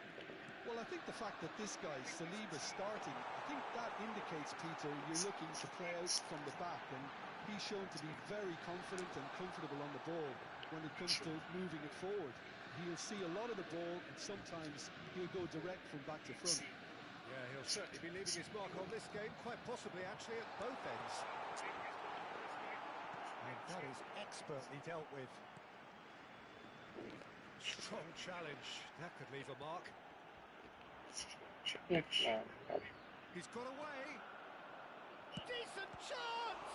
Well, I think the fact that this guy, Saliba's starting, I think that indicates, Peter, you're looking to play out from the back, and he's shown to be very confident and comfortable on the ball when it comes to moving it forward. He'll see a lot of the ball, and sometimes he'll go direct from back to front. Yeah, he'll certainly be leaving his mark on this game, quite possibly actually at both ends. And that is expertly dealt with. Strong challenge, that could leave a mark. He's got away. Decent chance!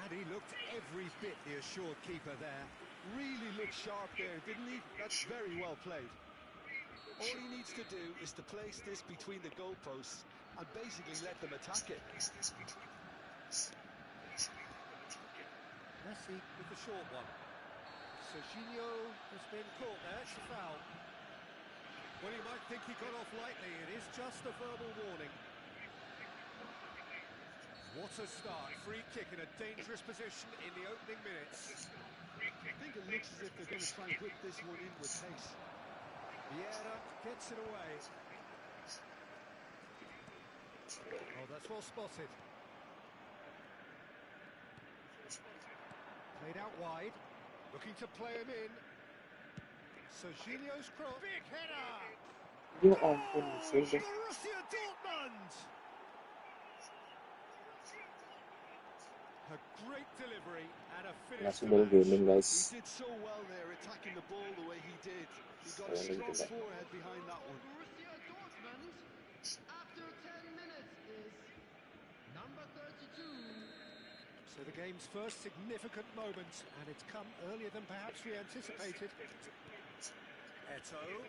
And he looked every bit the assured keeper there. Really looked sharp there, didn't he? That's very well played. All he needs to do is to place this between the goalposts and basically let them attack it. Messi with the short one. Serginho has been caught there, it's a foul. Well, you might think he got off lightly, it is just a verbal warning. What a start, free kick in a dangerous position in the opening minutes. I think it looks as if they're going to try and whip this one in with pace. Vieira gets it away. Oh, that's well spotted. Played out wide, looking to play him in. Serginho's cross. Big header! Ya ampun, sudah. Borussia Dortmund! A great delivery and a finish Masih to baru match. gaming He guys. did so well there, attacking the ball the way he did. He got a strong forehead behind that one. Borussia Dortmund, after 10 minutes, is number 32. So the game's first significant moment, and it's come earlier than perhaps we anticipated. Eto'o.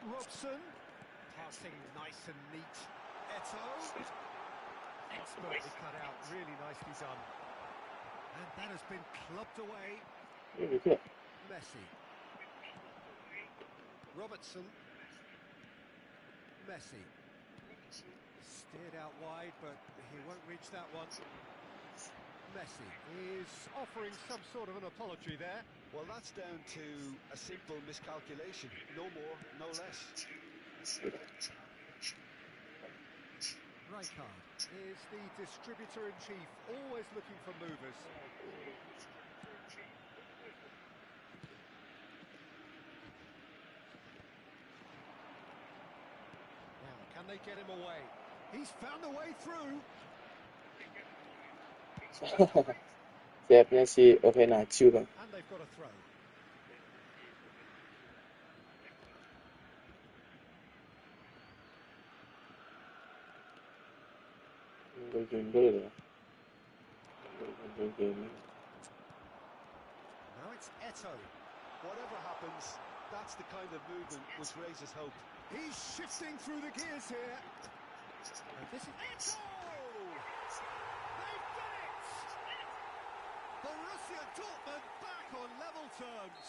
Robson. Passing nice and neat. Eto'o. Expertly cut out, really nicely done. And that has been clubbed away. Messi. Robertson. Messi. Steered out wide, but he won't reach that one. Messi is offering some sort of an apology there. Well, that's down to a simple miscalculation. No more, no less. Rijkaard is the distributor-in-chief, always looking for movers. Now, can they get him away? He's found a way through. Siapnya si Oke Nacho bang. And they've got a throw. Jundul ya. Jundul gaming. Now it's Eto'o. Whatever happens, that's the kind of movement which raises hope. He's shifting through the gears here. And this is Eto'o! They've done it! Borussia Dortmund back on level terms.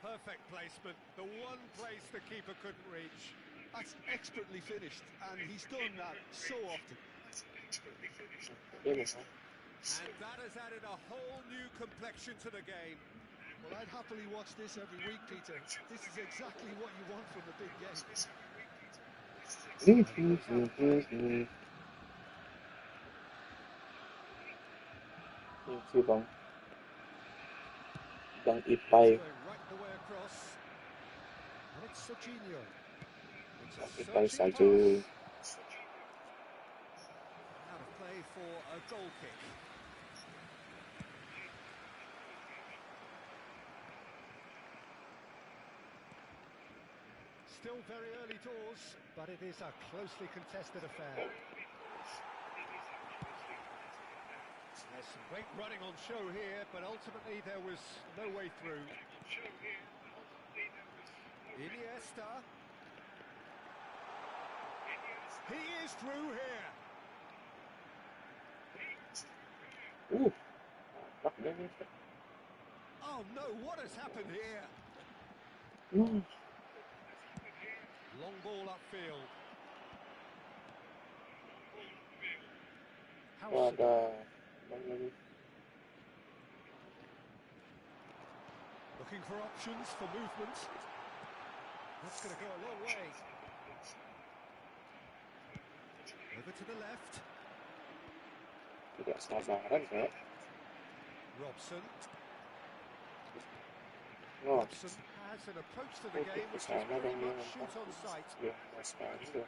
Perfect placement, the one place the keeper couldn't reach. That's expertly finished, and he's done that so often. And that has added a whole new complexion to the game. Well, I'd happily watch this every week, Peter. This is exactly what you want from a big game. Itu bang. Bang It's Ipai. going right the way across. And it's Serginho. It's a Ipai searching saja. pass. Out of play for a goal kick. Still very early doors, but it is a closely contested affair. There's some great running on show here, but ultimately there was no way through. Iniesta. He is through here. Oh no, what has happened here? Long ball upfield. Howson. Looking for options for movement. That's going to go a long way. Over to the left. Tidak sabaran saya. Robson. Oh, Robson has an approach to the game which is pretty much shoot on sight. ya sekali tuh.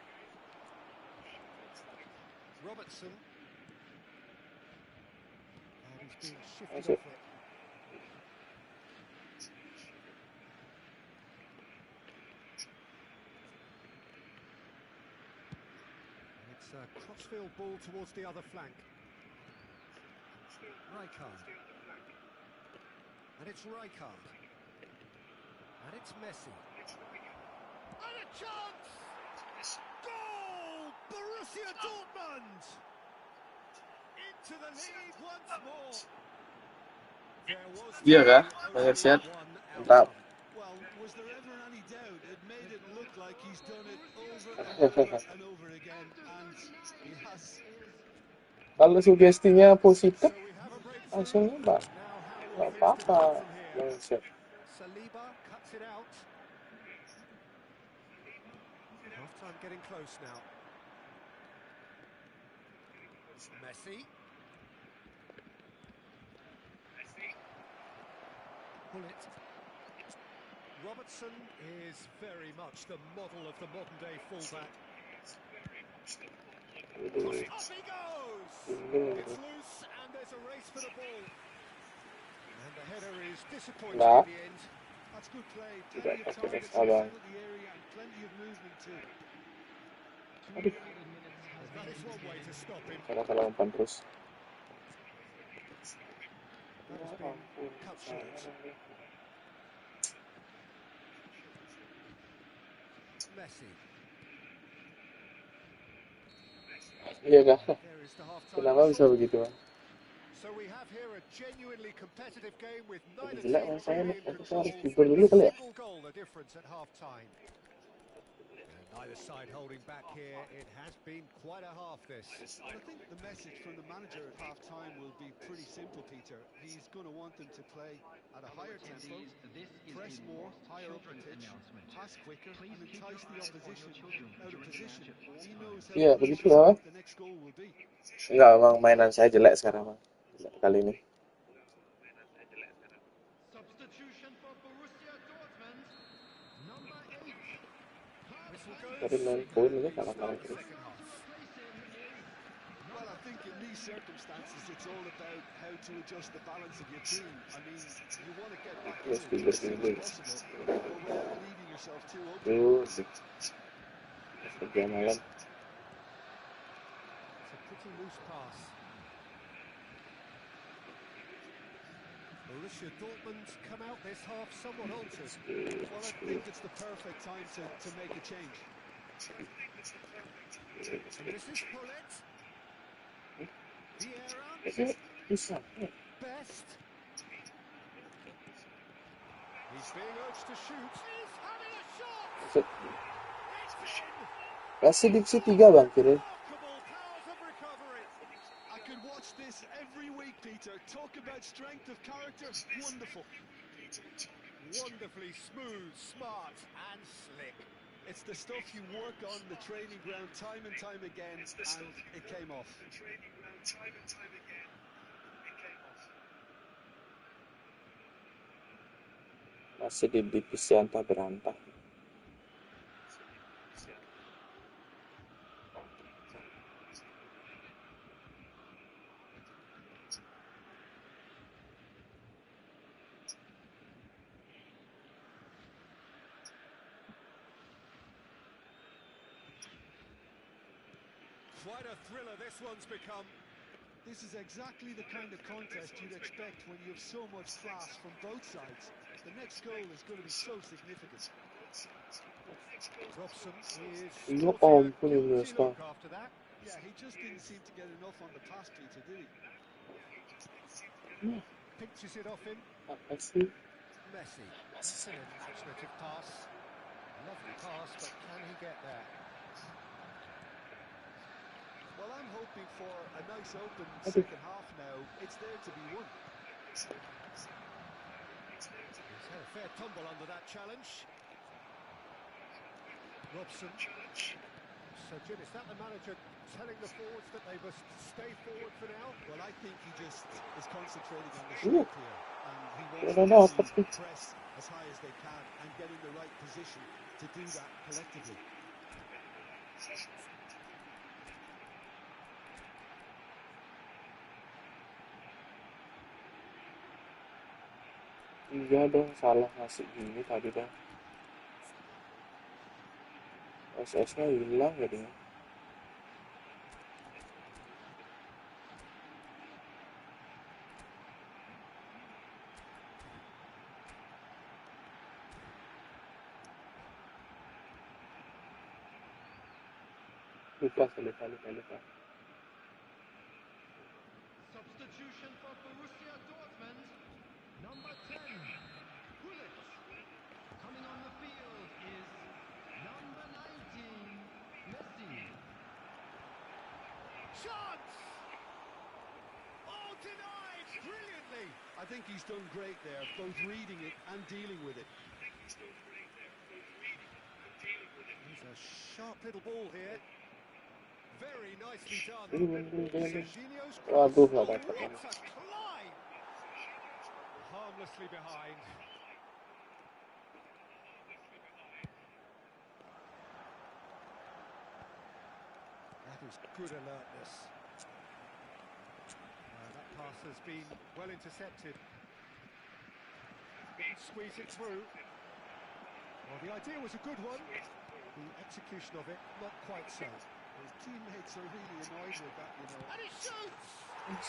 Robertson. And he's being shifted That's it. off it. And it's a crossfield ball towards the other flank. Rijkaard. And it's Rijkaard. And it's Messi. And a chance! Goal! Borussia Dortmund! It's to the lead once more. There was to Iya kah? be Banyak only sehat. one Mantap. outcome. Well, was there ever any doubt? It made it look like he's done it over and over and over again, and he has. Kalau sugestinya positif, So we have a breakthrough. hasilnya Now how will nggak things apa-apa. develop from here? Bang Syed. Saliba cuts it out. Half time getting close now. Messi. Bullet. Robertson is very much the model of the modern day fullback. Off he goes! It's loose and there's a race for the ball. And the header is disappointing Nggak, in the end. That's good play. tidak Plenty of pakai targets sabar. inside the area and plenty of movement too. 2 added minutes has That been is one way to indicated. stop him. Salah umpan terus. That has been cut short. Messi. Iya kah? There is the half-time Kenapa bisa whistle. begitu, Bang? So we have here a genuinely competitive game with Lebih neither jelek team mas saya nih. really in Aku harus control. tidur dulu A kali ya. single goal the difference at half-time. And neither side holding back here. It has been quite a half this. Well, I think the message from the manager at half-time will be pretty simple, Peter. He's going to want them to play at a higher tempo, press more, higher up the pitch, pass quicker, and entice the opposition out of position. He knows how Iya, crucial begitulah. the next goal will be. Enggak, emang mainan saya jelek sekarang, Bang. Jelek kali ini. Substitution for Borussia Dortmund. Number 8. Whistle Tadi goes. main poin And aja we kalah start kalah the terus. second half. To replace him is Well, I think in these circumstances, it's all about how to adjust the balance of your team. I mean, you want to get back Iya, into it tidur as soon as tidur. possible, but without leaving yourself too open. Kerja malam. It's a pretty loose pass. Borussia Dortmund come out this half somewhat altered. Well, I think it's the perfect time to make a change. And this is Pullet. Vieira. Bisa. Best. He's being urged to shoot. He's having a shot. It's in. Kasih diksi 3, Bang, kira. Remarkable powers of recovery. I could watch this every week, Peter. Talk about strength of character. Wonderful. Wonderfully smooth, smart, and slick. It's the stuff you work on the training ground time and time again, and it came off. Masih di divisi antah berantah. Quite a thriller this one's become. This is exactly the kind of contest you'd expect when you have so much class from both sides. The next goal is going to be so significant. Robson is Iya, sporting a ampun ini, guilty Ustaz. look after that. Yeah, he just didn't seem to get enough on the pass, Peter, did he? Pinches it off him. Apa sih? Messi. That's an imaginative pass. Lovely pass, but can he get there? Well, I'm hoping for a nice open Aduh. second half now. It's there to be won. He's had a fair tumble under that challenge. Robson. So, Jim, is that the manager telling the forwards that they must stay forward for now? Well, I think he just is concentrating on the shot here. And he wants Kira them dapat to nih. press as high as they can and get in the right position to do that collectively. Iya dong, salah ngasih gini tadi dah. SS-nya hilang jadinya. Lupa. substitution for Borussia Dortmund. Number 10, Gullit. Coming on the field is number 19, Messi. Chance! Oh, denied brilliantly. I think he's done great there, both reading it and dealing with it. There's a sharp little ball here. Very nicely done. Serginho's cross. Waduh, Oh, nggak what dapat a ini. climb! Harmlessly behind. That is good alertness. That pass has been well intercepted. Didn't squeeze it through. Well, the idea was a good one. The execution of it, not quite so. His teammates are really annoyed with that, you know. And he shoots!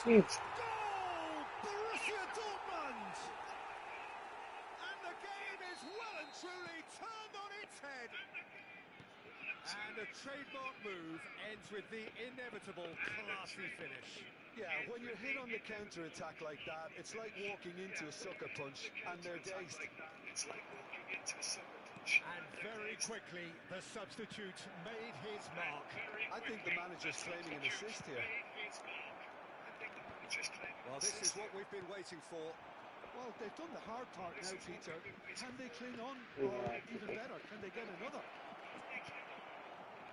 Shit. Goal! Borussia Dortmund! And the game is well and truly turned on its head. And a trademark move ends with the inevitable classy finish. Yeah, when you're hit on the counter-attack like that, it's like walking into a sucker punch and they're dazed. And very quickly, the substitute made his mark. I think the manager's claiming an assist here. Well, this is what we've been waiting for. Well, they've done the hard part now, Peter. Can they cling on? Or even better, can they get another?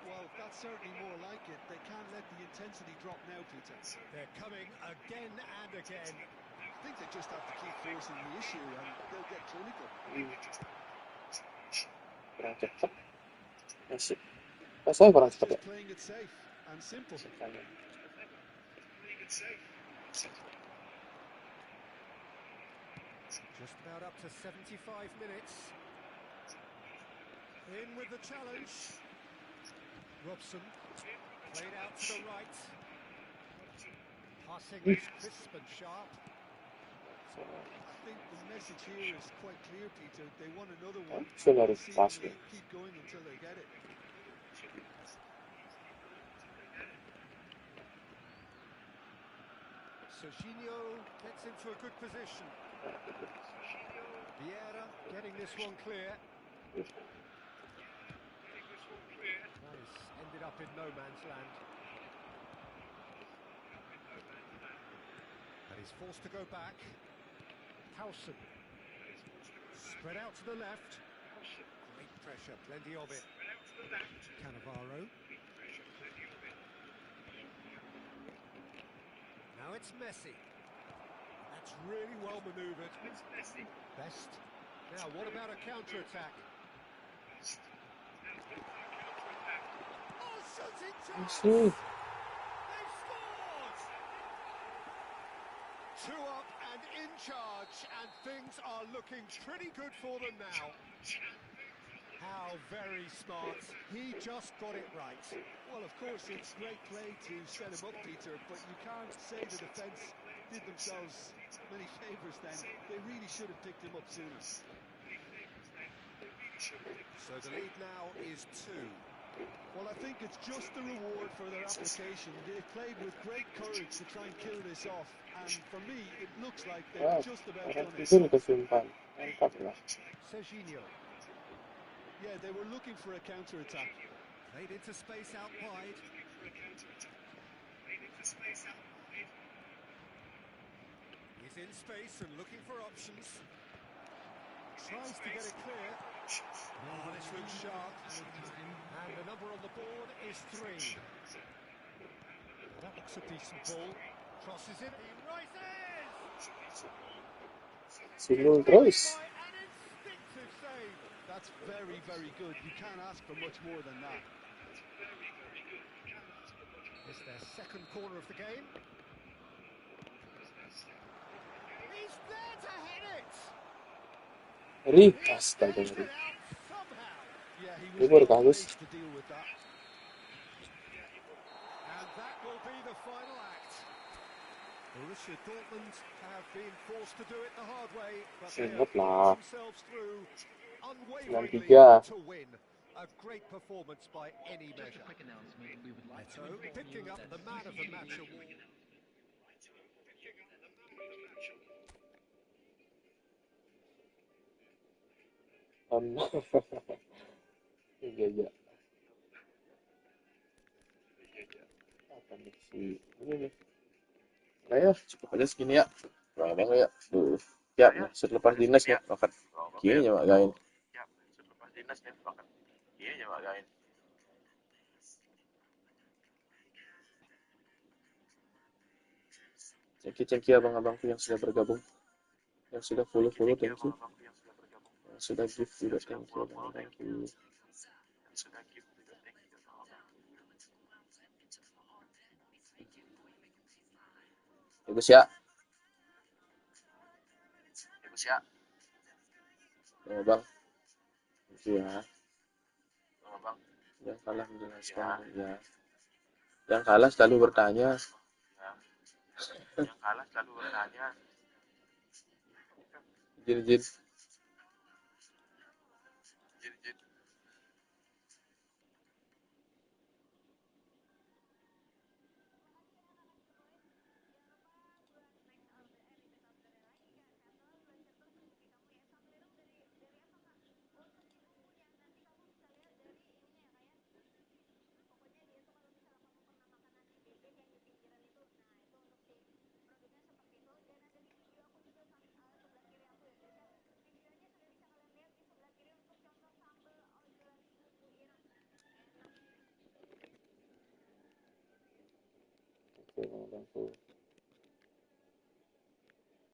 Well, that's certainly more like it. They can't let the intensity drop now, Peter. They're coming again and again. I think they just have to keep forcing the issue and they'll get clinical. Kurang cepat. Masih. Saya kurang That's cepat ya. just playing it safe and simple. Just about up to 75 minutes. In with the challenge. Robson played out to the right. Passing is crisp and sharp. I think the message here is quite clear, Peter. They want another one. Sudah harus See, pas they ya. keep going until they get it. Serginho gets into a good position. Vieira getting this one clear. That has ended up in no man's land. And he's forced to go back. Howson. Spread out to the left. Great pressure, plenty of it. Cannavaro. Now it's Messi. That's really well manoeuvred. Best. Now, what about a counter-attack? Oh, shooting chance! They've scored! 2 up and in charge, and things are looking pretty good for them now. How very smart. He just got it right. Well, of course, it's great play to set him up, Peter, but you can't say the defence did themselves many favours then. They really should have picked him up sooner. So the lead now is 2. Well, I think it's just the reward for their application. They've played with great courage to try and kill this off, and for me, it looks like they've just about Orang done it. tidur kesimpan. Mantap lah. Serginho Yeah, they were looking for a counter-attack. played into space out wide. He's in space and looking for options. Tries to get it clear. Oh, this looks sharp. And the number on the board is 3. That looks a decent ball. Crosses it. He rises! Simul terus. By an instinctive save. That's very, very good. You can't ask for much more than that. It's their second corner of the game. He's there to hit it! Ri, He astaga. saved it out somehow. Yeah, he Ini was baru well bagus. placed to deal with that. And that will be the final act. Borussia Dortmund have been forced to do it the hard way, but they have Ingat lah. pushed themselves through unwaveringly 93. to win. A great performance by any Just a measure. quick announcement. We would like to So, inform picking you up that the man of the match CCTV award. Am. Iya, iya. Apa nih sih? Ini nih. Nah ya, cukup aja segini ya. Memang ya. Duh. Siap nih, selepas dinas nih. Makan. Gini ya, Mak Gain. Cengki-cengki abang-abangku yang sudah bergabung. Yang sudah follow-follow, thank you. Yang sudah gift juga, thank you. Thank you. Ya, Gus ya. Ya, Bang. Thank you ya. Yang kalah menjelaskan. Ya. Yang kalah selalu bertanya. Jin, Jin. Oke, Bang.